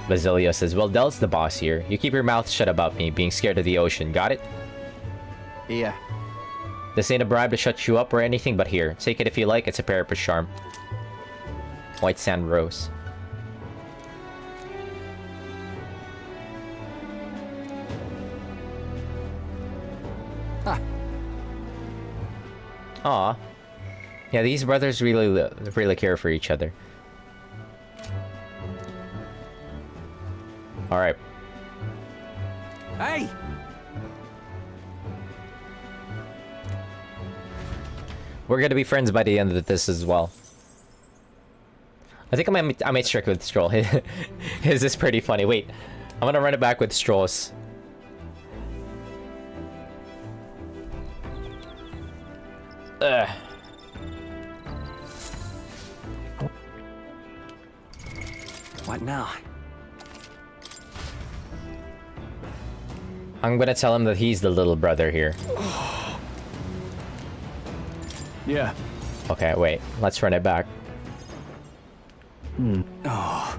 Basilio says, well, Del's the boss here. You keep your mouth shut about me being scared of the ocean, got it? Yeah. This ain't a bribe to shut you up or anything, but here, take it if you like, it's a Parapet charm. White Sand Rose. Aw. Yeah, these brothers really care for each other. Alright. Hey! We're gonna be friends by the end of this as well. I think I might stick with Stroll. His is pretty funny. Wait, I'm gonna run it back with Strolls. Ugh. What now? I'm gonna tell him that he's the little brother here. Yeah. Okay, wait. Let's run it back. Oh.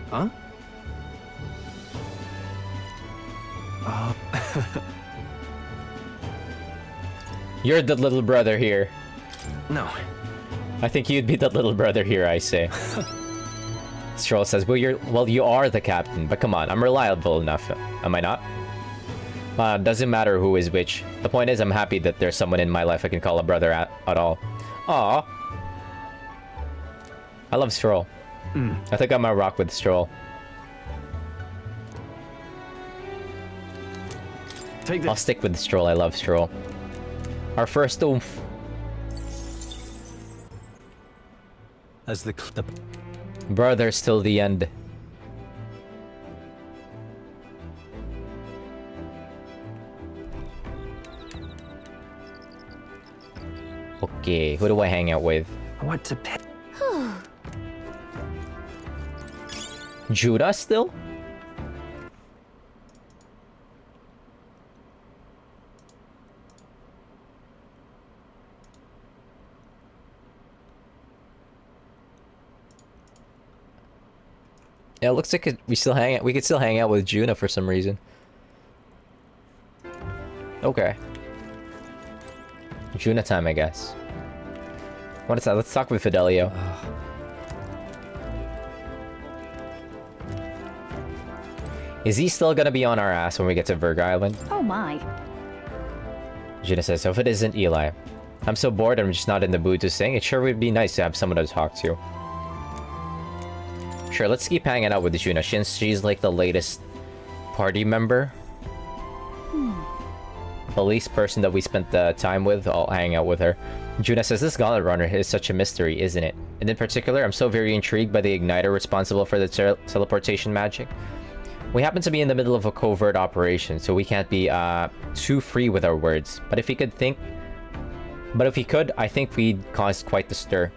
Huh? You're the little brother here. No. I think you'd be the little brother here, I say. Stroll says, well, you are the captain, but come on, I'm reliable enough. Am I not? Doesn't matter who is which. The point is, I'm happy that there's someone in my life I can call a brother at all. Aw. I love Stroll. I think I'm gonna rock with Stroll. Take this. I'll stick with Stroll. I love Stroll. Our first oomph. As the Brothers till the end. Okay, who do I hang out with? What to pay? Judah still? Yeah, it looks like we could still hang out with Juna for some reason. Okay. Juna time, I guess. What is that? Let's talk with Fidelio. Is he still gonna be on our ass when we get to Virg Island? Oh my. Juna says, so if it isn't Eli. I'm so bored, I'm just not in the mood to sing. It sure would be nice to have someone to talk to. Sure, let's keep hanging out with Juna since she's like the latest party member. The least person that we spent the time with, I'll hang out with her. Juna says, this Gauntlet Runner is such a mystery, isn't it? And in particular, I'm so very intrigued by the igniter responsible for the teleportation magic. We happen to be in the middle of a covert operation, so we can't be too free with our words. But if he could, I think we'd cause quite the stir.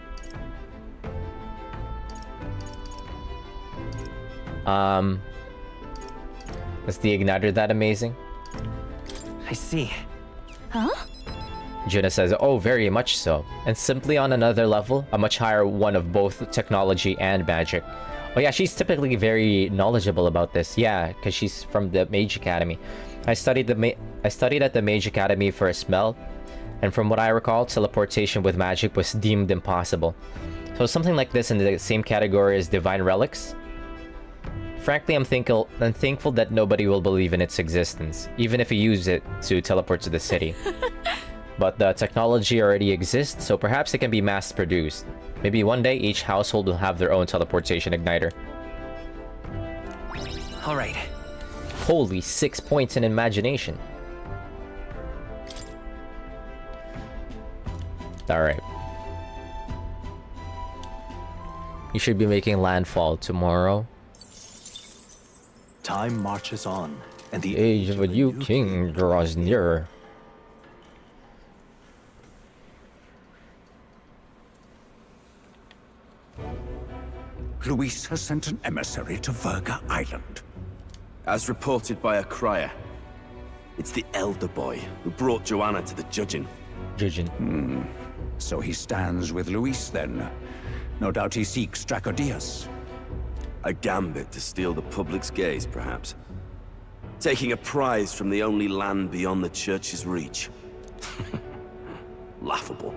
Is the igniter that amazing? I see. Huh? Juna says, oh, very much so. And simply on another level, a much higher one of both technology and magic. Oh yeah, she's typically very knowledgeable about this. Yeah, because she's from the Mage Academy. I studied at the Mage Academy for a spell, and from what I recall, teleportation with magic was deemed impossible. So something like this in the same category as divine relics? Frankly, I'm thankful that nobody will believe in its existence, even if we use it to teleport to the city. But the technology already exists, so perhaps it can be mass-produced. Maybe one day each household will have their own teleportation igniter. All right. Holy, 6 points in imagination. Alright. You should be making landfall tomorrow. time marches on, and The age of a new king draws nearer. Luis has sent an emissary to Virga Island. As reported by a crier, it's the elder boy who brought Joanna to the judging. So he stands with Luis then. No doubt he seeks Dracodius. A gambit to steal the public's gaze, perhaps. Taking a prize from the only land beyond the church's reach. Laughable.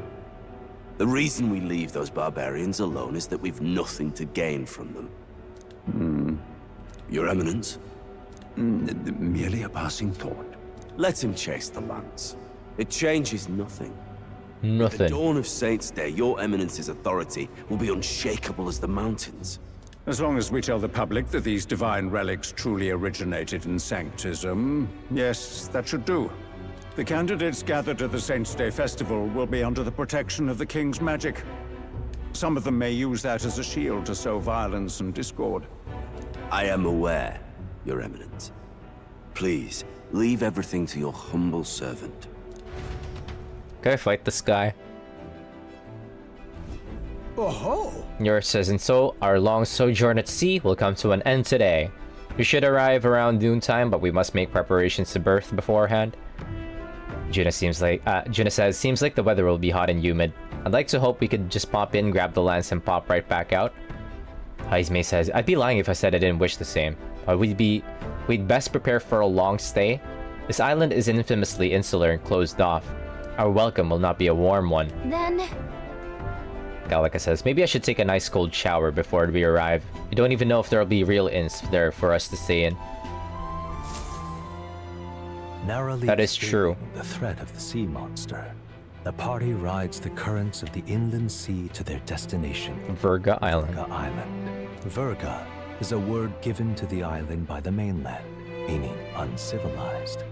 The reason we leave those barbarians alone is that we've nothing to gain from them. Your Eminence? Merely a passing thought. Let him chase the lance. It changes nothing. At the Nothing. dawn of Saints' Day, your Eminence's authority will be unshakable as the mountains. As long as we tell the public that these divine relics truly originated in Sanctism, yes, that should do. The candidates gathered at the Saints' Day Festival will be under the protection of the King's magic. Some of them may use that as a shield to sow violence and discord. I am aware, Your Eminence. Please, leave everything to your humble servant. Go fight this guy. Oh-ho! Yor says, and so our long sojourn at sea will come to an end today. We should arrive around noontime, but we must make preparations to berth beforehand. Juna says, seems like the weather will be hot and humid. I'd like to hope we could just pop in, grab the lance, and pop right back out. Haizme says, I'd be lying if I said I didn't wish the same. We'd best prepare for a long stay. This island is infamously insular and closed off. Our welcome will not be a warm one. Then... Gallica says, maybe I should take a nice cold shower before we arrive. We don't even know if there'll be real inns there for us to stay in. Narrowly That is true. escaping the threat of the sea monster, the party rides the currents of the inland sea to their destination, Virga Island. Virga Island. Virga is a word given to the island by the mainland, meaning uncivilized.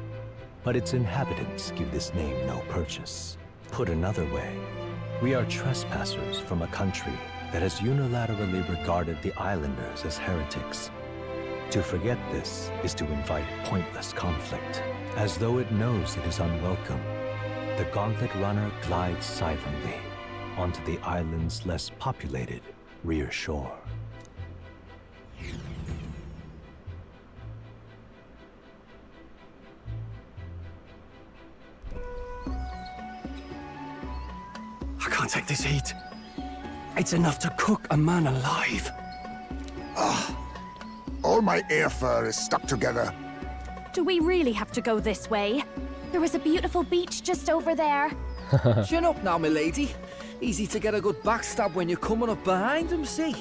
But its inhabitants give this name no purchase. Put another way, we are trespassers from a country that has unilaterally regarded the islanders as heretics. To forget this is to invite pointless conflict. As though it knows it is unwelcome, the Gauntlet Runner glides silently onto the island's less populated rear shore. I can't take this heat. It's enough to cook a man alive. All my air fur is stuck together. Do we really have to go this way? There was a beautiful beach just over there. Chin up now, milady. Easy to get a good backstab when you're coming up behind him, see?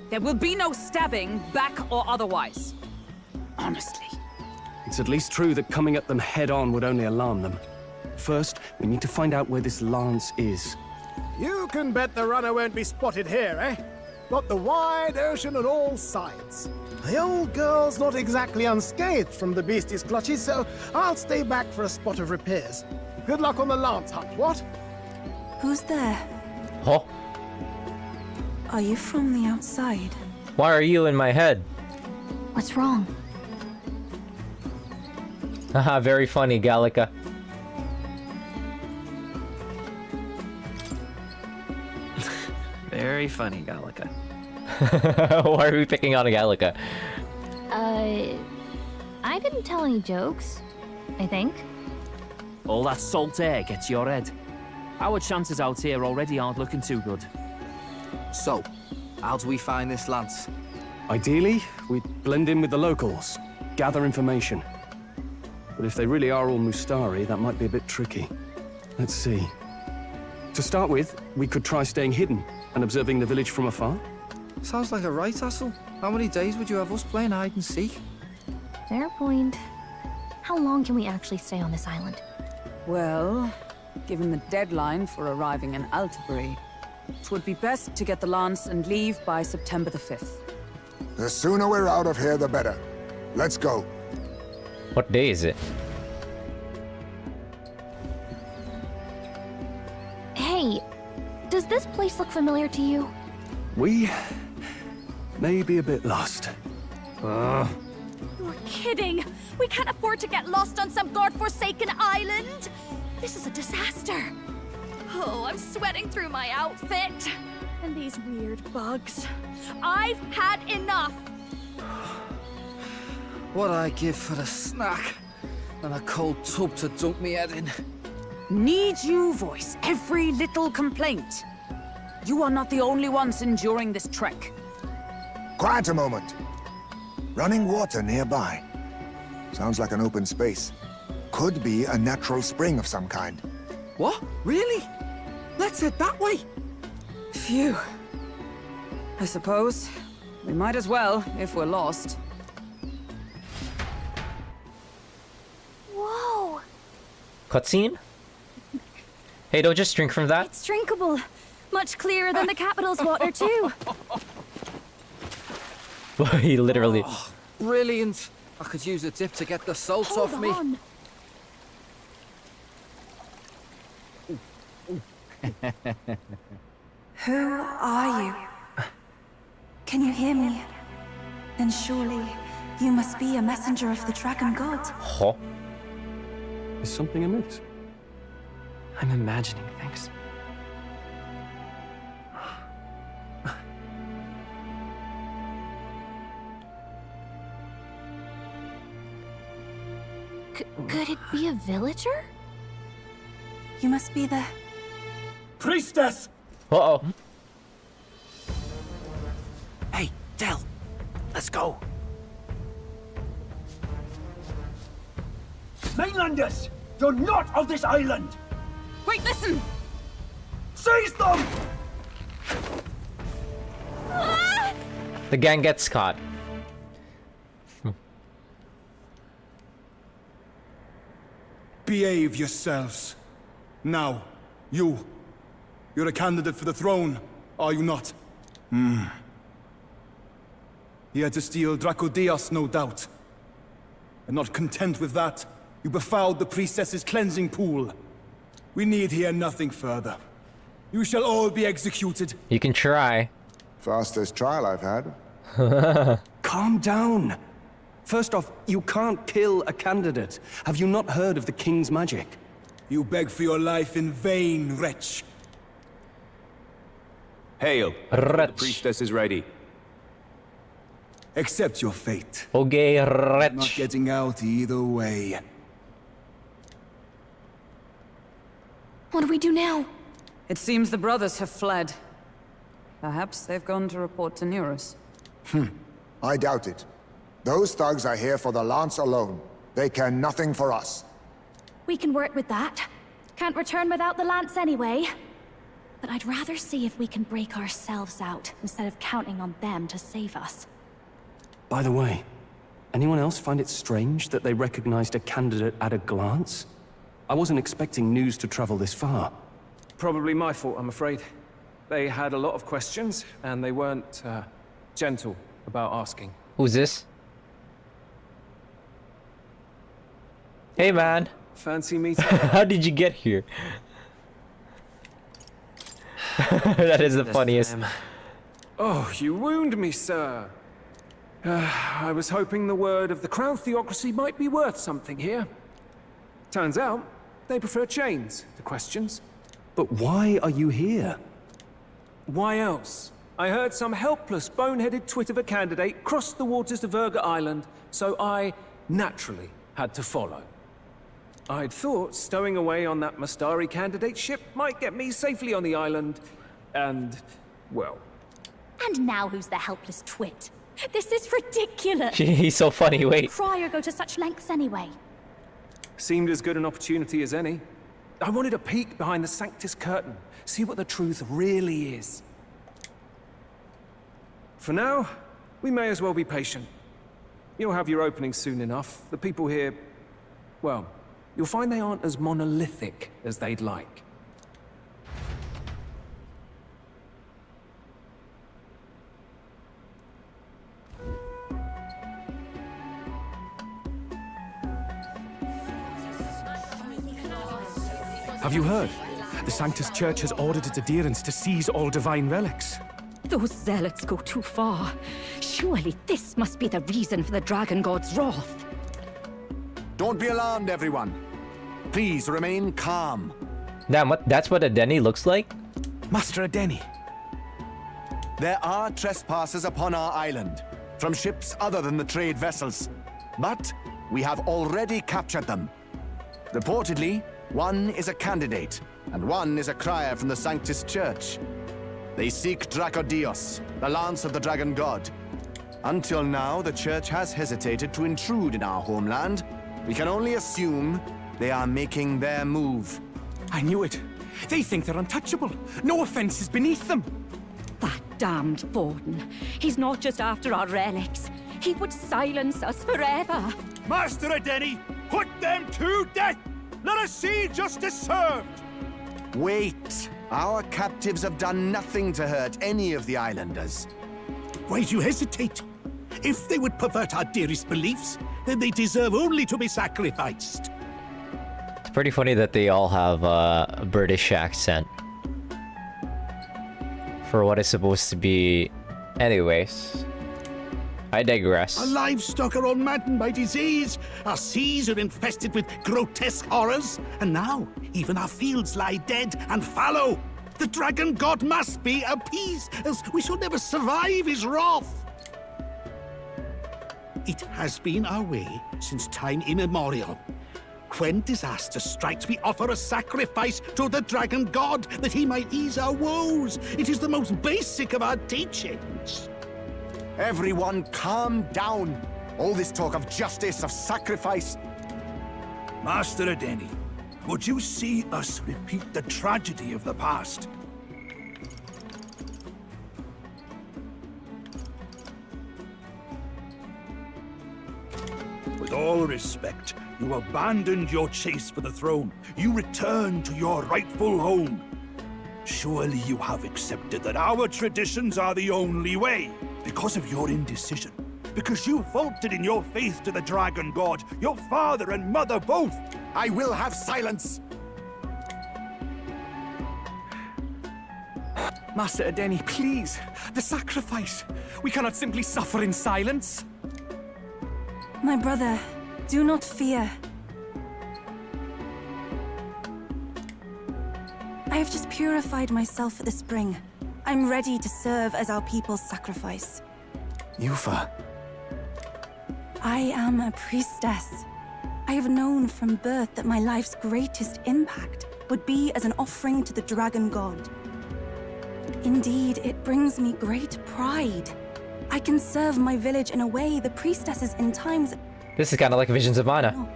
There will be no stabbing, back or otherwise. Honestly. It's at least true that coming at them head-on would only alarm them. First, we need to find out where this lance is. You can bet the runner won't be spotted here, eh? Got the wide ocean on all sides. The old girl's not exactly unscathed from the beastie's clutches, so I'll stay back for a spot of repairs. Good luck on the lance hunt, what? Who's there? Oh, Are you from the outside? why are you in my head? What's wrong? Haha, very funny, Gallica. Very funny, Gallica. Why are we picking on Gallica? I didn't tell any jokes, I think. All that salt air gets your head. Our chances out here already aren't looking too good. So, how do we find this lance? Ideally, we'd blend in with the locals, gather information. But if they really are all Mustari, that might be a bit tricky. Let's see. To start with, we could try staying hidden and observing the village from afar. Sounds like a right hassle. How many days would you have us playing hide and seek? Fair point. How long can we actually stay on this island? Well, given the deadline for arriving in Altabury, it would be best to get the lance and leave by September the 5th. The sooner we're out of here, the better. Let's go. What day is it? Hey, does this place look familiar to you? We may be a bit lost. You're kidding! We can't afford to get lost on some godforsaken island! This is a disaster! Oh, I'm sweating through my outfit. And these weird bugs. I've had enough! What I give for a snack and a cold tub to dunk me head in. Need you voice every little complaint? You are not the only ones enduring this trek. Quiet a moment. Running water nearby. Sounds like an open space. Could be a natural spring of some kind. What? Really? Let's head that way. Phew. I suppose we might as well if we're lost. Whoa! Cutscene? Hey, don't just drink from that. It's drinkable. Much clearer than the capital's water, too. He literally... Oh, brilliant. I could use a dip to get the salt off me. On. Who are you? Can you hear me? Then surely You must be a messenger of the dragon god. Huh? Is something amiss? I'm imagining things. Could it be a villager? You must be the... Priestess! Uh-oh. Hey, Del, let's go. Mainlanders! You're not of this island! Wait, listen! Seize them! The gang gets caught. Behave yourselves. Now, you're a candidate for the throne, are you not? He had to steal Dracodios, no doubt. And not content with that, you befouled the priestess's cleansing pool. We need hear nothing further. You shall all be executed. You can try. Fastest trial I've had. Calm down. First off, you can't kill a candidate. Have you not heard of the king's magic? You beg for your life in vain, wretch. Hail. The Wretch. priestess is ready. Accept your fate. Okay, Not wretch. getting out either way. What do we do now? It seems the brothers have fled. Perhaps they've gone to report to Neurus. I doubt it. Those thugs are here for the lance alone. They care nothing for us. We can work with that. Can't return without the lance anyway. But I'd rather see if we can break ourselves out, instead of counting on them to save us. By the way, anyone else find it strange that they recognized a candidate at a glance? I wasn't expecting news to travel this far. Probably my fault, I'm afraid. They had a lot of questions, and they weren't, gentle about asking. Who's this? Hey, man. Fancy meeting? How did you get here? That is the funniest. Oh, you wound me, sir. I was hoping the word of the Crown Theocracy might be worth something here. Turns out, they prefer chains to questions. But why are you here? Why else? I heard some helpless, boneheaded twit of a candidate crossed the waters to Verga Island, so I, naturally, had to follow. I'd thought stowing away on that Mastari candidate ship might get me safely on the island, and, well... And now who's the helpless twit? This is ridiculous! He's so funny, wait. Try or go to such lengths anyway. Seemed as good an opportunity as any. I wanted a peek behind the Sanctus curtain, see what the truth really is. For now, we may as well be patient. You'll have your opening soon enough. The people here, well, you'll find they aren't as monolithic as they'd like. Have you heard? The Sanctus Church has ordered its adherents to seize all divine relics. Those zealots go too far. Surely this must be the reason for the Dragon God's wrath. Don't be alarmed, everyone. Please remain calm. Damn, that's what a Denny looks like? Master Adeni. There are trespassers upon our island, from ships other than the trade vessels. But we have already captured them. Reportedly, one is a candidate, and one is a crier from the Sanctus Church. They seek Dracodios, the lance of the Dragon God. Until now, the Church has hesitated to intrude in our homeland. We can only assume they are making their move. I knew it. They think they're untouchable. No offense is beneath them. That damned Borden. He's not just after our relics. He would silence us forever. Master Adeni, put them to death! Let us see justice served! Wait! Our captives have done nothing to hurt any of the islanders. Why do you hesitate? If they would pervert our dearest beliefs, then they deserve only to be sacrificed. It's pretty funny that they all have a British accent. For what is supposed to be... Anyways. I digress. Our livestock are all maddened by disease. Our seas are infested with grotesque horrors. And now, even our fields lie dead and fallow. The dragon god must be appeased, else we shall never survive his wrath. It has been our way since time immemorial. When disaster strikes, we offer a sacrifice to the dragon god that he might ease our woes. It is the most basic of our teachings. Everyone calm down. All this talk of justice, of sacrifice. Master Adeni, would you see us repeat the tragedy of the past? With all respect, you abandoned your chase for the throne. You returned to your rightful home. Surely you have accepted that our traditions are the only way. Because of your indecision. Because you faltered in your faith to the dragon god. Your father and mother both. I will have silence. Master Adeni, please. The sacrifice. We cannot simply suffer in silence. My brother, do not fear. I have just purified myself for the spring. I'm ready to serve as our people's sacrifice. Yufa. I am a priestess. I have known from birth that my life's greatest impact would be as an offering to the dragon god. Indeed, it brings me great pride. I can serve my village in a way the priestesses in times... This is kind of like Visions of Mana.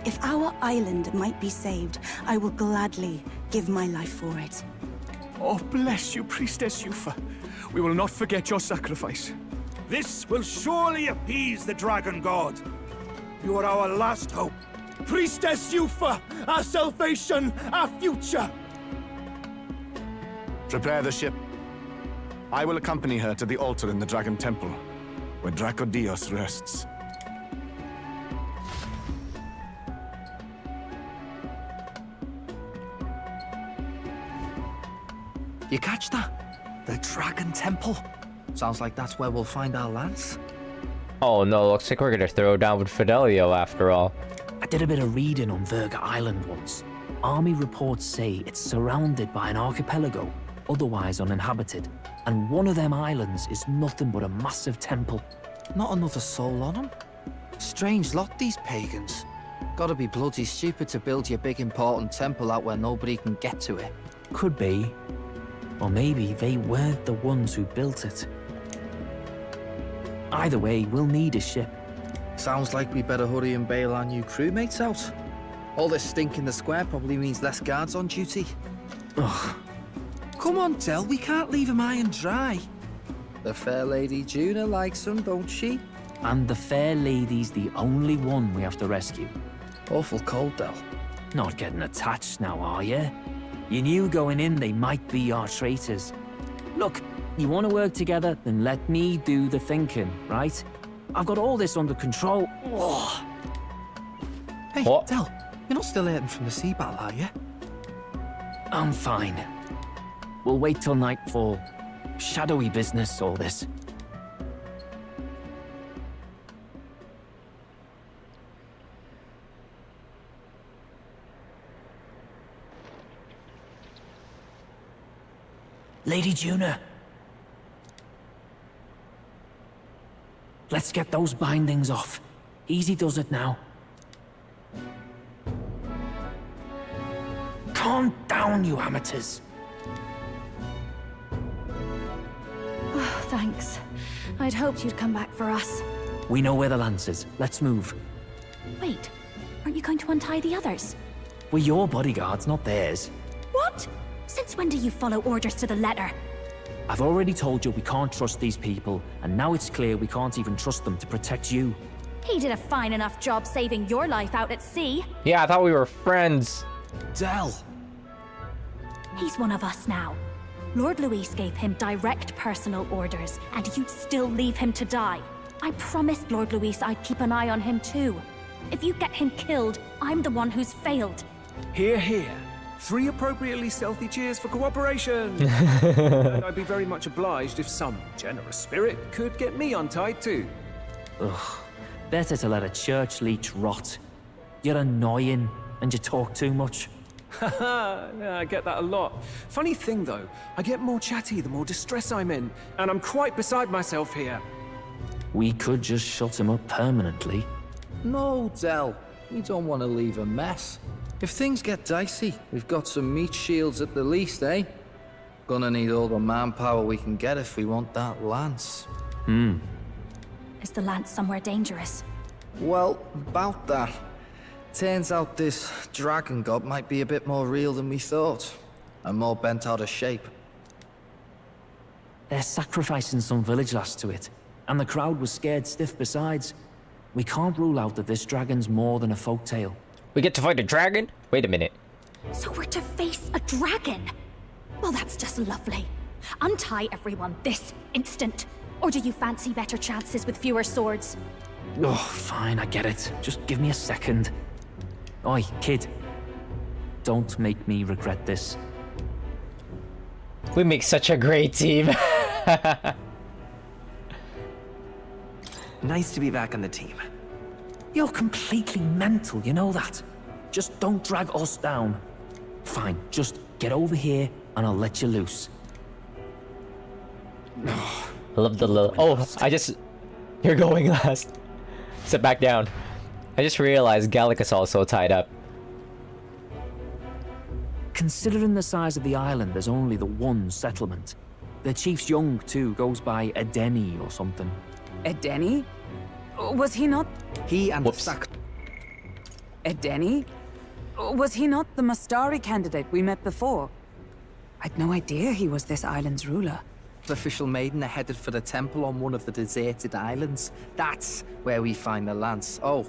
If our island might be saved, I will gladly give my life for it. Oh, bless you, Priestess Yufa. We will not forget your sacrifice. This will surely appease the dragon god. You are our last hope. Priestess Yufa, our salvation, our future. Prepare the ship. I will accompany her to the altar in the Dragon Temple, where Dracodios rests. You catch that? The Dragon Temple. Sounds like that's where we'll find our lance. Oh no, looks like we're gonna throw down with Fidelio after all. I did a bit of reading on Verga Island once. Army reports say it's surrounded by an archipelago, otherwise uninhabited. And one of them islands is nothing but a massive temple. Not another soul on them. Strange lot, these pagans. Gotta be bloody stupid to build your big important temple out where nobody can get to it. Could be. Or maybe they weren't the ones who built it. Either way, we'll need a ship. Sounds like we better hurry and bail our new crewmates out. All this stink in the square probably means less guards on duty. Ugh. Come on, Del, we can't leave him high and dry. The fair lady Juna likes him, don't she? And the fair lady's the only one we have to rescue. Awful cold, Del. Not getting attached now, are you? You knew going in they might be our traitors. Look, you want to work together, then let me do the thinking, right? I've got all this under control. Oh. Hey, what? Del, you're not still hurting from the sea battle, are you? I'm fine. We'll wait till nightfall. Shadowy business, all this. Lady Juna. Let's get those bindings off. Easy does it now. Calm down, you amateurs. Oh, thanks. I'd hoped you'd come back for us. We know where the lance is. Let's move. Wait, aren't you going to untie the others? We're your bodyguards, not theirs. What? Since when do you follow orders to the letter? I've already told you we can't trust these people, and now it's clear we can't even trust them to protect you. He did a fine enough job saving your life out at sea. Yeah, I thought we were friends. Del! He's one of us now. Lord Luis gave him direct personal orders, and you'd still leave him to die. I promised Lord Luis I'd keep an eye on him too. If you get him killed, I'm the one who's failed. Hear, hear. 3 appropriately stealthy cheers for cooperation. And I'd be very much obliged if some generous spirit could get me untied too. Ugh. Better to let a church leech rot. You're annoying, and you talk too much. Haha, yeah, I get that a lot. Funny thing though, I get more chatty the more distress I'm in, and I'm quite beside myself here. We could just shut him up permanently. No, Del. We don't want to leave a mess. If things get dicey, we've got some meat shields at the least, eh? Gonna need all the manpower we can get if we want that lance. Is the lance somewhere dangerous? Well, about that. Turns out this dragon god might be a bit more real than we thought. And more bent out of shape. They're sacrificing some village lass to it, and the crowd was scared stiff besides. We can't rule out that this dragon's more than a folktale. We get to fight a dragon? Wait a minute. So we're to face a dragon? Well, that's just lovely. Untie everyone this instant. Or do you fancy better chances with fewer swords? Oh, fine, I get it. Just give me a second. Oi, kid. Don't make me regret this. We make such a great team. Nice to be back on the team. You're completely mental, you know that? Just don't drag us down. Fine, just get over here and I'll let you loose. I love the little... Oh, You're going last. Sit back down. I just realized Gallicus also tied up. Considering the size of the island, there's only the one settlement. The chief's young, too, goes by Edeni or something. Edeni? Was he not... He and Edeni? Was he not the Mastari candidate we met before? I'd no idea he was this island's ruler. The official maiden are headed for the temple on one of the deserted islands. That's where we find the lance. Oh,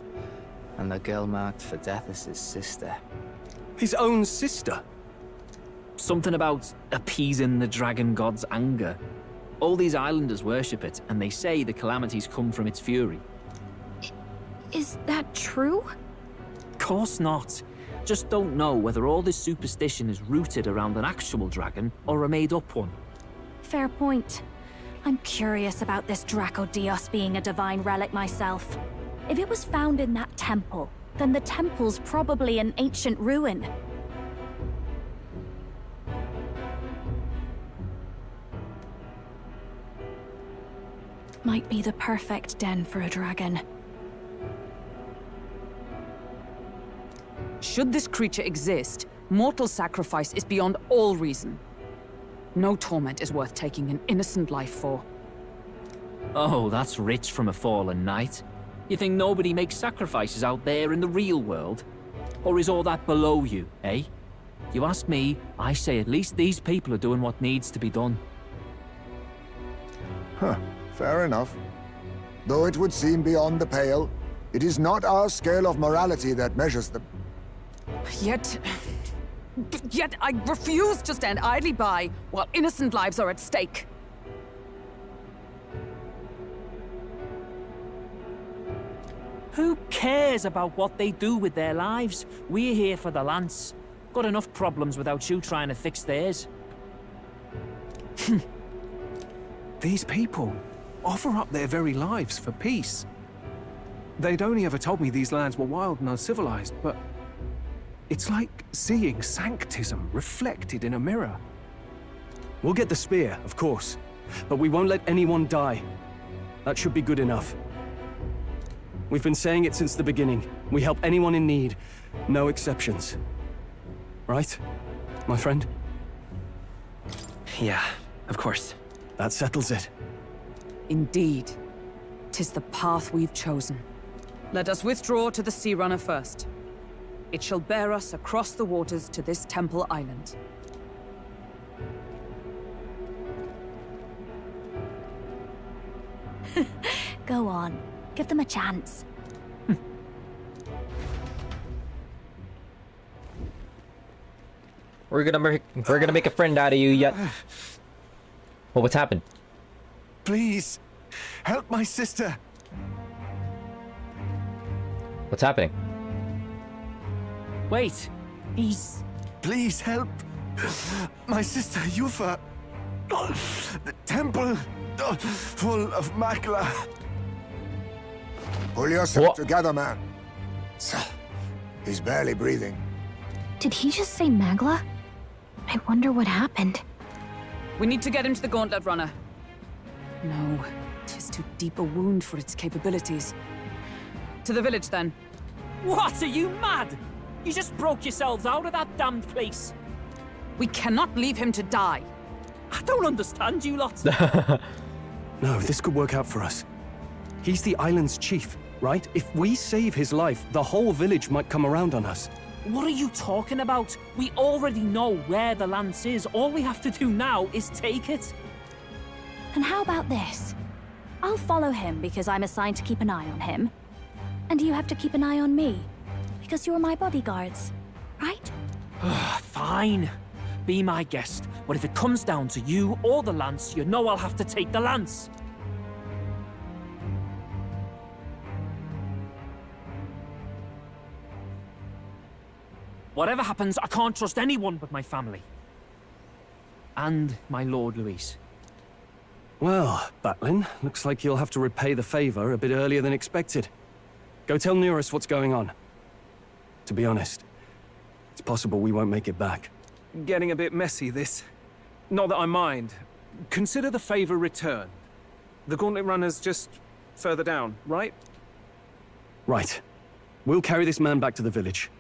and the girl marked for death is his sister. His own sister? Something about appeasing the dragon god's anger. All these islanders worship it, and they say the calamities come from its fury. Is that true? Course not. Just don't know whether all this superstition is rooted around an actual dragon or a made-up one. Fair point. I'm curious about this Dracodios being a divine relic myself. If it was found in that temple, then the temple's probably an ancient ruin. Might be the perfect den for a dragon. Should this creature exist, mortal sacrifice is beyond all reason. No torment is worth taking an innocent life for. Oh, that's rich from a fallen knight. You think nobody makes sacrifices out there in the real world? Or is all that below you, eh? You ask me, I say at least these people are doing what needs to be done. Huh, fair enough. Though it would seem beyond the pale, it is not our scale of morality that measures them. Yet I refuse to stand idly by while innocent lives are at stake. Who cares about what they do with their lives? We're here for the lance. Got enough problems without you trying to fix theirs. These people offer up their very lives for peace. They'd only ever told me these lands were wild and uncivilized, but it's like seeing sanctism reflected in a mirror. We'll get the spear, of course, but we won't let anyone die. That should be good enough. We've been saying it since the beginning. We help anyone in need, no exceptions. Right, my friend? Yeah, of course. That settles it. Indeed. 'Tis the path we've chosen. Let us withdraw to the Sea Runner first. It shall bear us across the waters to this temple island. Go on. Give them a chance. We're gonna make a friend out of you yet. Well, what's happened? Please, help my sister. What's happening? Wait, he's... Please help. My sister Yufa. The temple full of Makla. Pull yourself together, man. He's barely breathing. Did he just say Magla? I wonder what happened. We need to get him to the Gauntlet Runner. No, 'tis too deep a wound for its capabilities. To the village, then. What? Are you mad? You just broke yourselves out of that damned place. We cannot leave him to die. I don't understand you lot. No, this could work out for us. He's the island's chief, right? If we save his life, the whole village might come around on us. What are you talking about? We already know where the lance is. All we have to do now is take it. And how about this? I'll follow him because I'm assigned to keep an eye on him. And you have to keep an eye on me because you're my bodyguards, right? Fine. Be my guest. But if it comes down to you or the lance, you know I'll have to take the lance. Whatever happens, I can't trust anyone but my family. And my Lord Luis. Well, Batlin, looks like you'll have to repay the favor a bit earlier than expected. Go tell Neurus what's going on. To be honest, it's possible we won't make it back. Getting a bit messy, this. Not that I mind. Consider the favor returned. The Gauntlet Runner's just further down, right? Right. We'll carry this man back to the village.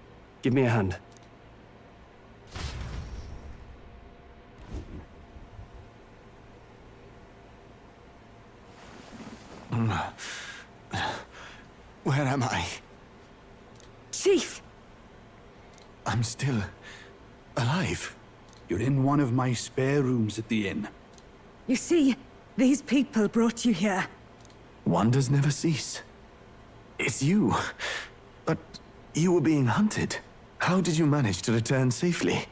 Give me a hand. Where am I? Chief! I'm still alive. You're in one of my spare rooms at the inn. You see, these people brought you here. Wonders never cease. It's you. But you were being hunted. How did you manage to return safely?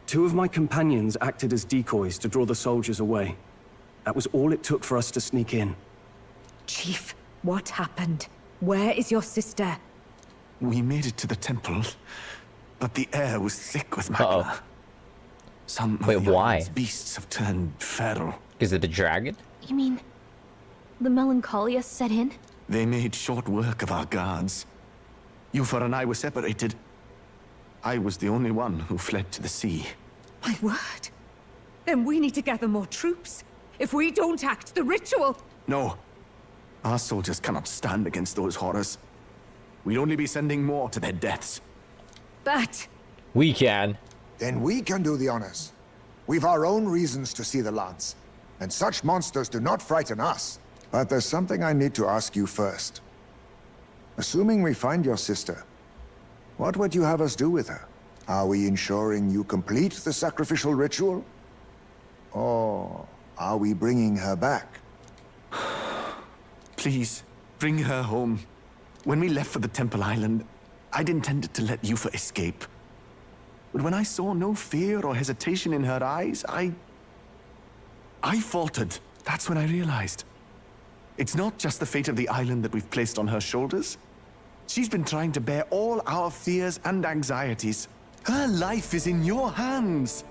2 of my companions acted as decoys to draw the soldiers away. That was all it took for us to sneak in. Chief, what happened? Where is your sister? We made it to the temple, but the air was thick with magma. Some of the why? island's beasts have turned feral. Is it a dragon? You mean the Melancholia set in? They made short work of our guards. Yufa and I were separated. I was the only one who fled to the sea. My word. Then we need to gather more troops. If we don't act, the ritual... No. Our soldiers cannot stand against those horrors. We'd only be sending more to their deaths. But... We can. Then we can do the honors. We've our own reasons to see the lance, and such monsters do not frighten us. But there's something I need to ask you first. Assuming we find your sister, what would you have us do with her? Are we ensuring you complete the sacrificial ritual? Or are we bringing her back? Please, bring her home. When we left for the Temple Island, I'd intended to let Yufa escape. But when I saw no fear or hesitation in her eyes, I faltered. That's when I realized. It's not just the fate of the island that we've placed on her shoulders. She's been trying to bear all our fears and anxieties. Her life is in your hands.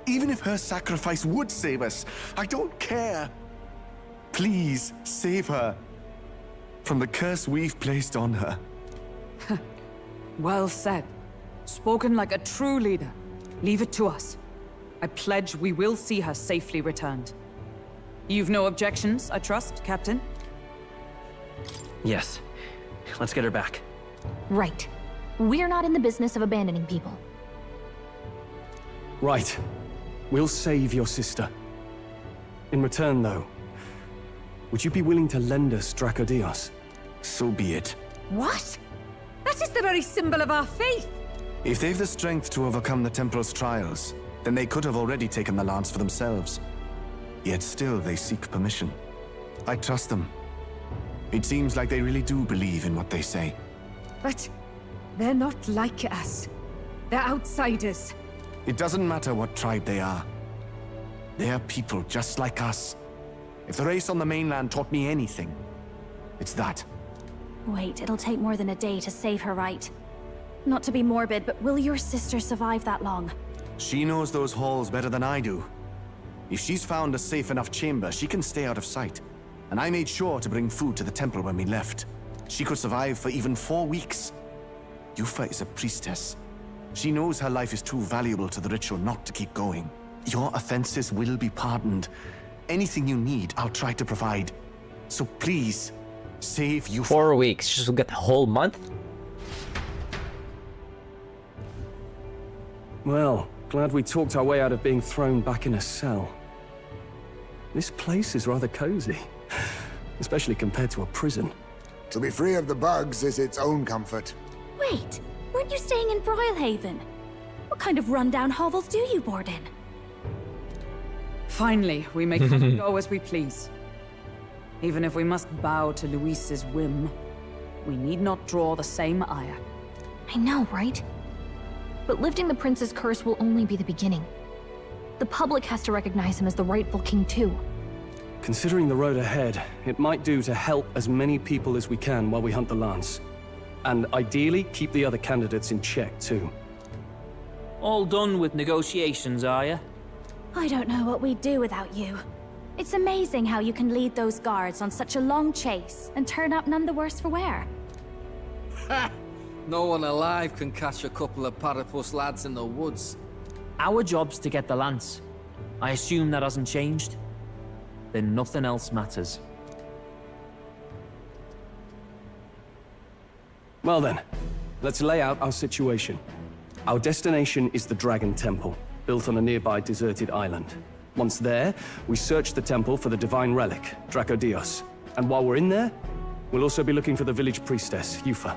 Even if her sacrifice would save us, I don't care. Please, save her from the curse we've placed on her. Well said. Spoken like a true leader. Leave it to us. I pledge we will see her safely returned. You've no objections, I trust, Captain? Yes. Let's get her back. Right. We're not in the business of abandoning people. Right. We'll save your sister. In return, though, would you be willing to lend us Dracodios? So be it. What? That is the very symbol of our faith! If they've the strength to overcome the Temple's trials, then they could have already taken the lance for themselves. Yet still they seek permission. I trust them. It seems like they really do believe in what they say. But they're not like us. They're outsiders. It doesn't matter what tribe they are. They are people just like us. If the race on the mainland taught me anything, it's that. Wait, it'll take more than a day to save her, right? Not to be morbid, but will your sister survive that long? She knows those halls better than I do. If she's found a safe enough chamber, she can stay out of sight. And I made sure to bring food to the temple when we left. She could survive for even 4 weeks. Yufa is a priestess. She knows her life is too valuable to the ritual not to keep going. Your offenses will be pardoned. Anything you need, I'll try to provide. So please, save Yufa. 4 weeks, just get the whole month? Well, glad we talked our way out of being thrown back in a cell. This place is rather cozy, especially compared to a prison. To be free of the bugs is its own comfort. Wait, weren't you staying in Broilhaven? What kind of rundown hovels do you board in? Finally, we may come and go as we please. Even if we must bow to Luis's whim, we need not draw the same ire. I know, right? But lifting the prince's curse will only be the beginning. The public has to recognize him as the rightful king too. Considering the road ahead, it might do to help as many people as we can while we hunt the Lance. And ideally, keep the other candidates in check too. All done with negotiations, are you? I don't know what we'd do without you. It's amazing how you can lead those guards on such a long chase and turn up none the worse for wear. Ha! No one alive can catch a couple of platypus lads in the woods. Our job's to get the lance. I assume that hasn't changed? Then nothing else matters. Well then, let's lay out our situation. Our destination is the Dragon Temple, built on a nearby deserted island. Once there, we search the temple for the divine relic, Dracodios. And while we're in there, we'll also be looking for the village priestess, Yufa.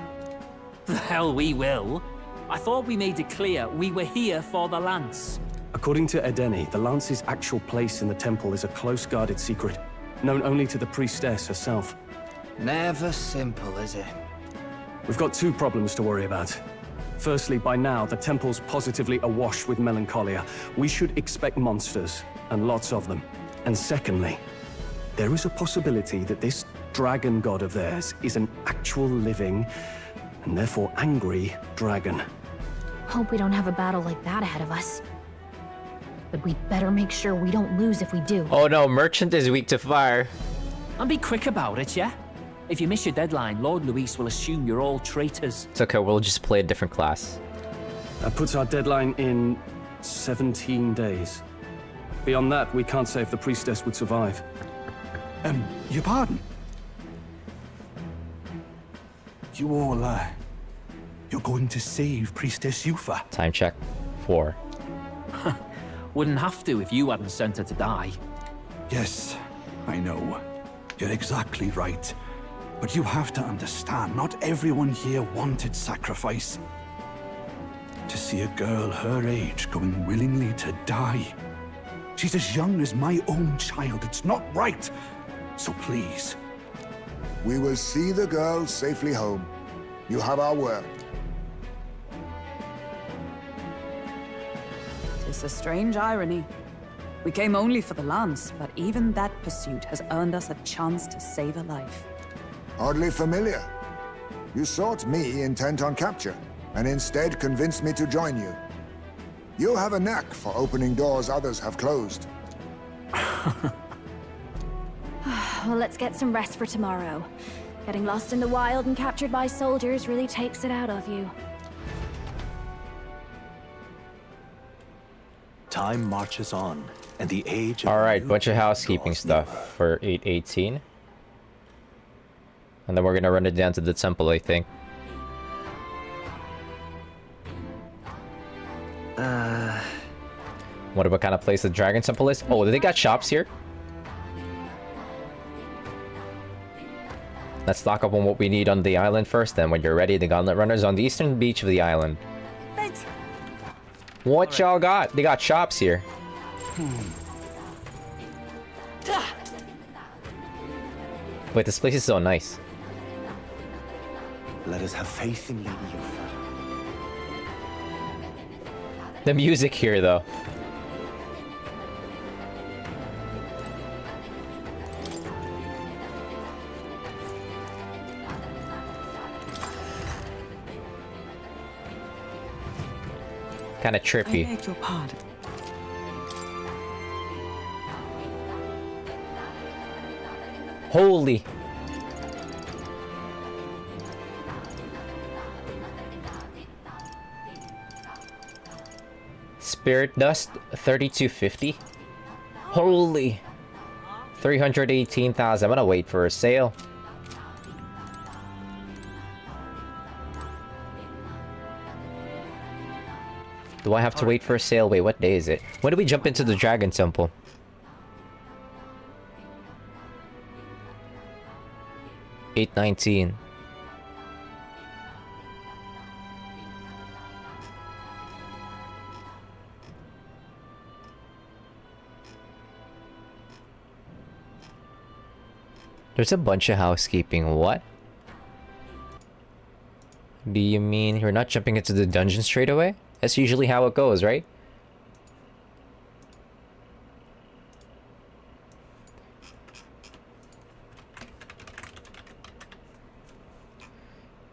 The hell we will. I thought we made it clear we were here for the lance. According to Edeni, the lance's actual place in the temple is a close-guarded secret, known only to the priestess herself. Never simple, is it? We've got 2 problems to worry about. Firstly, by now, the temple's positively awash with melancholia. We should expect monsters, and lots of them. And secondly, there is a possibility that this dragon god of theirs is an actual living, and therefore angry, dragon. Hope we don't have a battle like that ahead of us. But we'd better make sure we don't lose if we do. Oh no, Merchant is weak to fire. And be quick about it, yeah? If you miss your deadline, Lord Luis will assume you're all traitors. It's okay, we'll just play a different class. That puts our deadline in 17 days. Beyond that, we can't say if the priestess would survive. Your pardon? You all, you're going to save Priestess Yufa? Time check. 4. Wouldn't have to if you hadn't sent her to die. Yes, I know. You're exactly right. But you have to understand, not everyone here wanted sacrifice. To see a girl her age going willingly to die. She's as young as my own child. It's not right. So please. We will see the girl safely home. You have our word. It's a strange irony. We came only for the lance, but even that pursuit has earned us a chance to save a life. Oddly familiar. You sought me intent on capture, and instead convinced me to join you. You have a knack for opening doors others have closed. Well, let's get some rest for tomorrow. Getting lost in the wild and captured by soldiers really takes it out of you. Time marches on, and the age of Alright, bunch of housekeeping stuff for 8:18. And then we're gonna run it down to the temple, I think. Wonder what kind of place the Dragon Temple is? Oh, they got shops here? Let's stock up on what we need on the island first, then when you're ready, the Gauntlet Runners on the eastern beach of the island. What y'all got? They got shops here. Wait, this place is so nice. Let us have faith in Lady Yufa. The music here, though. Kind of trippy. I beg your pardon. Holy. Spirit Dust, 3250. Holy. 318,000. I'm gonna wait for a sale. Do I have to wait for a sale? Wait, what day is it? When do we jump into the Dragon Temple? $8.19. There's a bunch of housekeeping. What? Do you mean you're not jumping into the dungeon straight away? That's usually how it goes, right?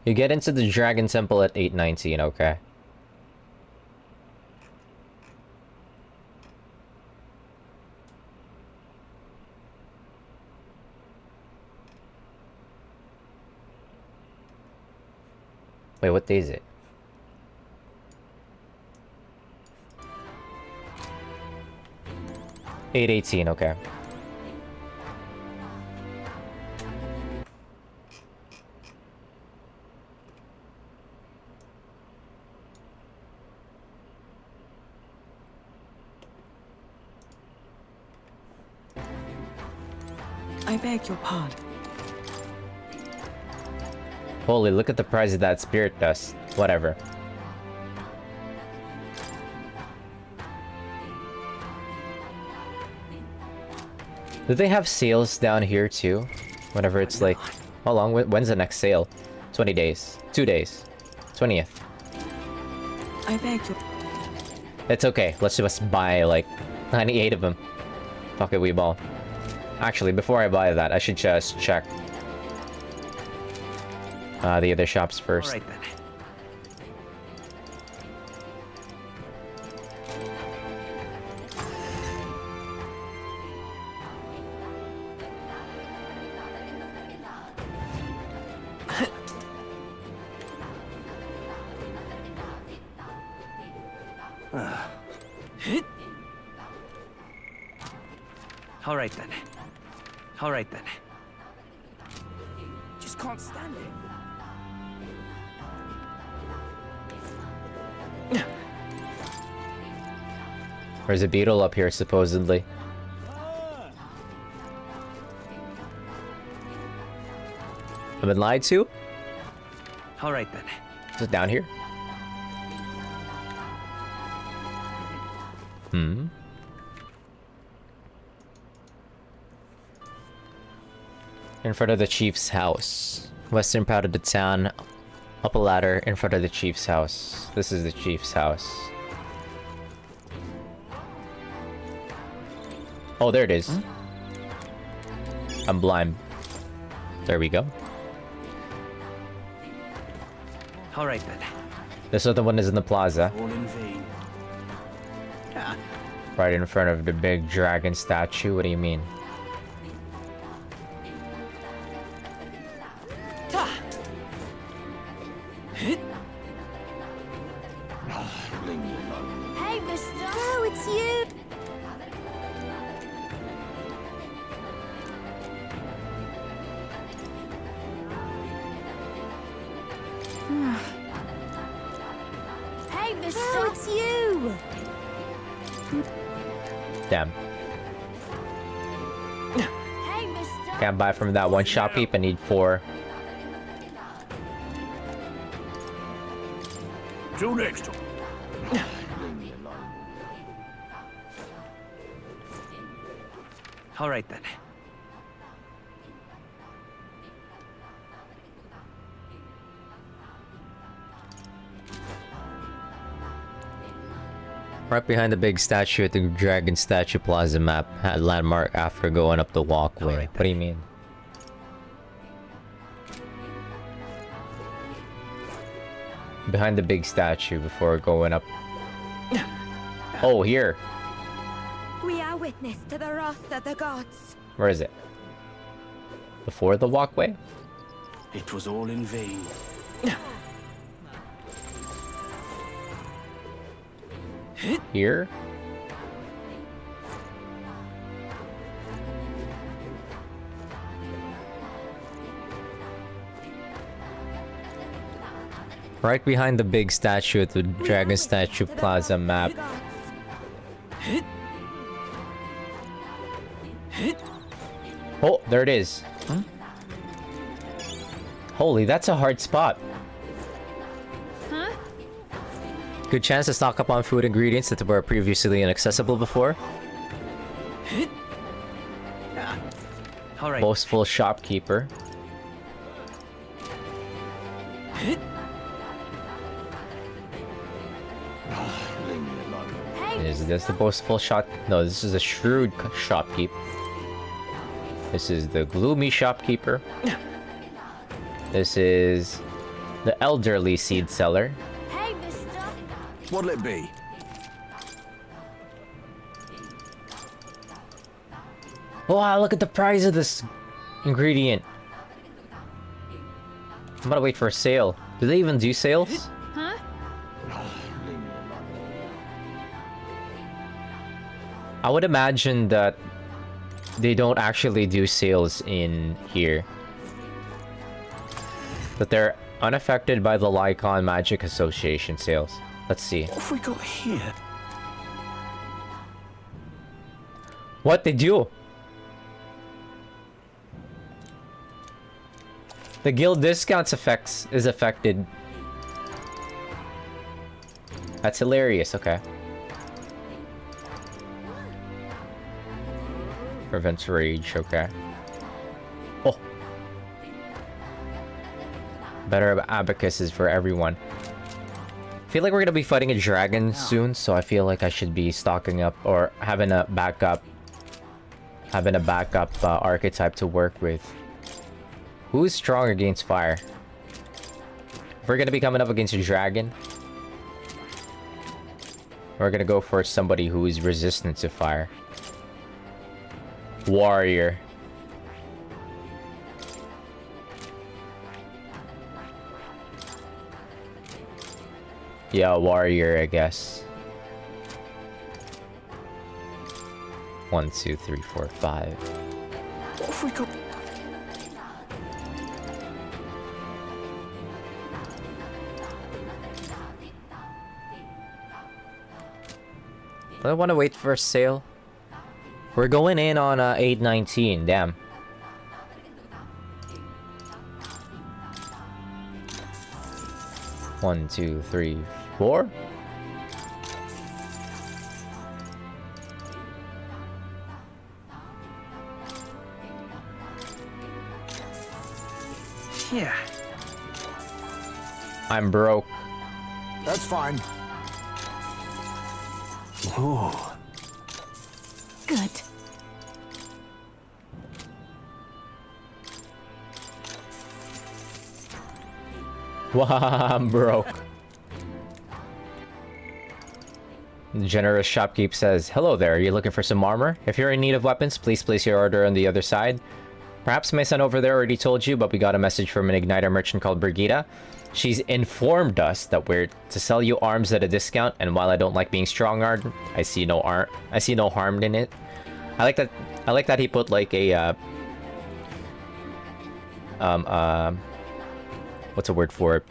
You get into the Dragon Temple at 8:19, okay. Wait, what day is it? $8:18, okay. I beg your pardon. Holy, look at the price of that Spirit Dust. Whatever. Do they have sales down here too? Whenever it's like... How long? When's the next sale? 20 days. 2 days. 20th. I beg your... It's okay. Let's just buy like 98 of them. Fuck it, we ball. Actually, before I buy that, I should just check the other shops first. All right, then. All right, then. All right, then. Just can't stand it. There's a beetle up here, supposedly. I've been lied to? All right, then. Is it down here? Hmm. In front of the chief's house. Western part of the town. Up a ladder in front of the chief's house. This is the chief's house. Oh, there it is. I'm blind. There we go. All right, then. This other one is in the plaza. All in vain. Right in front of the big dragon statue. What do you mean? Hey, mister! Oh, it's you! Hey, mister! Oh, it's you! Damn. Hey, mister! Can't buy from that one shop heap. I need 4. Till next time. All right, then. Right behind the big statue at the Dragon Statue Plaza map. Had landmark after going up the walkway. Right, what do you mean? Behind the big statue before going up. Oh, here. We are witness to the wrath of the gods. Where is it? Before the walkway? It was all in vain. Here? Right behind the big statue at the Dragon Statue Plaza map. Oh, there it is. Holy, that's a hard spot. Good chance to stock up on food ingredients that were previously inaccessible before. All right. Boastful shopkeeper. Is this the boastful shop? No, this is a shrewd shopkeep. This is the gloomy shopkeeper. This is the elderly seed seller. Hey, mister. What'll it be? Wow, look at the price of this ingredient. I'm gonna wait for a sale. Do they even do sales? Huh? I would imagine that they don't actually do sales in here. That they're unaffected by the Lycon Magic Association sales. Let's see. What have we got here? What they do? The guild discounts is affected. That's hilarious, okay. Prevents rage, okay. Oh. Better abacuses for everyone. I feel like we're gonna be fighting a dragon soon, so I feel like I should be stocking up or having a backup archetype to work with. Who is strong against fire? If we're gonna be coming up against a dragon, we're gonna go for somebody who is resistant to fire. Warrior. Yeah, warrior, I guess. 1, 2, 3, 4, 5. What have we got? I want to wait for a sale. We're going in on 819, damn. One, 2, 3, 4. Yeah. I'm broke. That's fine. Oh. Good. Wow, I'm broke. The generous shopkeep says, "Hello there, are you looking for some armor? If you're in need of weapons, please place your order on the other side. Perhaps my son over there already told you, but we got a message from an igniter merchant called Brigida. She's informed us that we're to sell you arms at a discount, and while I don't like being strong-armed, I see no harm in it." I like that he put like a what's a word for it?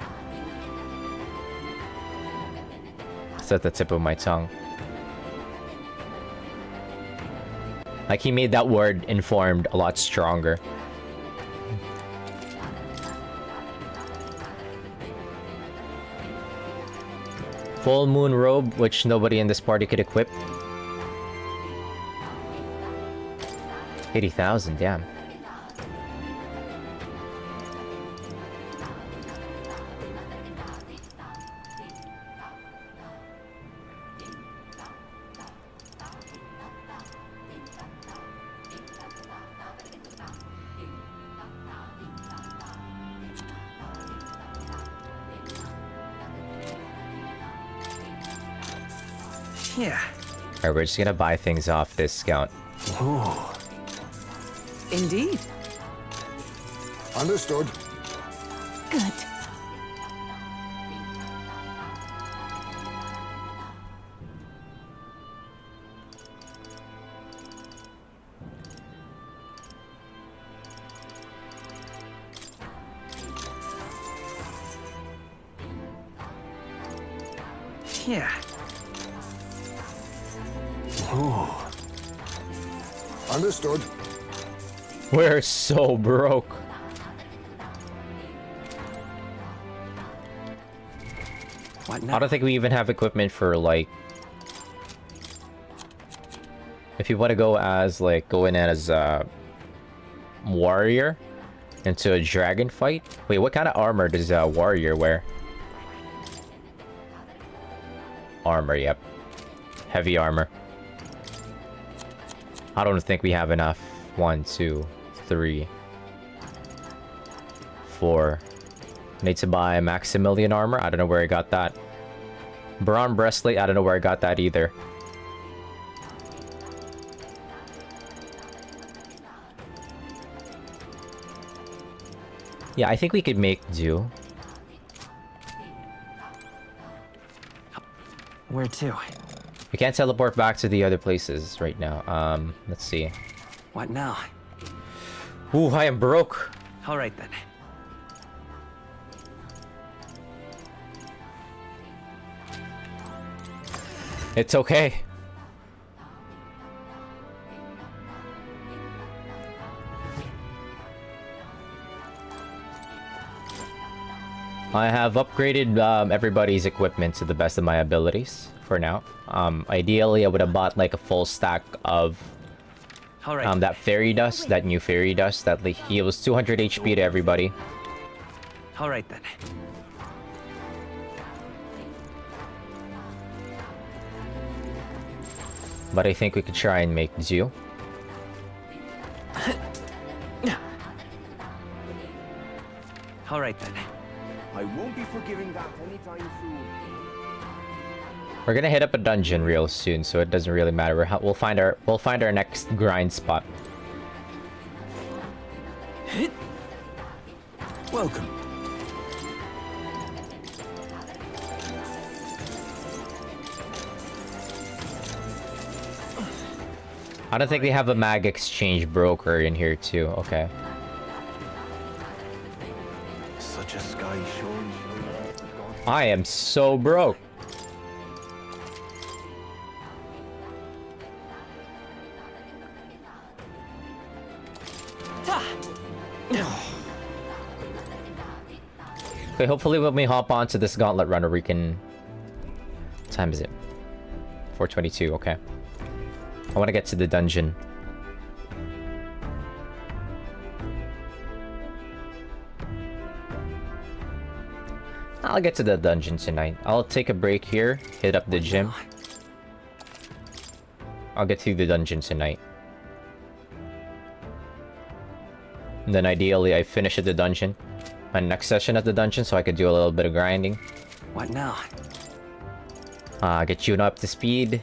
It's at the tip of my tongue. Like he made that word informed a lot stronger. Full moon robe, which nobody in this party could equip. 80,000, damn. Yeah. Alright, we're just gonna buy things off this scout. Oh. Indeed. Understood. Good. Yeah. Oh. Understood. We're so broke. What I now? don't think we even have equipment for like... If you want to go as like, go in as a warrior into a dragon fight. Wait, what kind of armor does a warrior wear? Armor, yep. Heavy armor. I don't think we have enough. 1, 2, 3, 4. Need to buy Maximilian armor. I don't know where I got that. Brawn breastplate. I don't know where I got that either. Yeah, I think we could make do. Where to? We can't teleport back to the other places right now. Let's see. What now? Ooh, I am broke. All right then. It's okay. I have upgraded everybody's equipment to the best of my abilities for now. Ideally, I would have bought like a full stack of that fairy dust, that new fairy dust that like, heals 200 HP to everybody. All right then. But I think we could try and make do. All right then. I won't be forgiving that anytime soon. We're gonna hit up a dungeon real soon, so it doesn't really matter. We'll find our next grind spot. Welcome. I don't think they have a mag exchange broker in here too. Okay. Such a sky shone. I am so broke. Okay, hopefully when we hop onto this gauntlet runner we can... What time is it? 4:22, okay. I want to get to the dungeon. I'll get to the dungeon tonight. I'll take a break here, hit up the gym. I'll get to the dungeon tonight. And then ideally I finish at the dungeon. My next session at the dungeon so I could do a little bit of grinding. What now? Get you up to speed.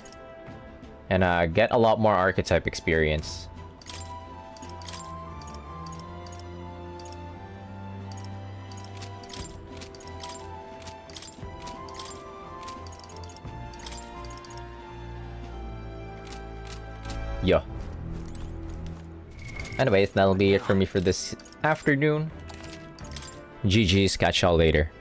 And get a lot more archetype experience. Yo. Anyways, that'll be it for me for this afternoon. GG's, catch y'all later.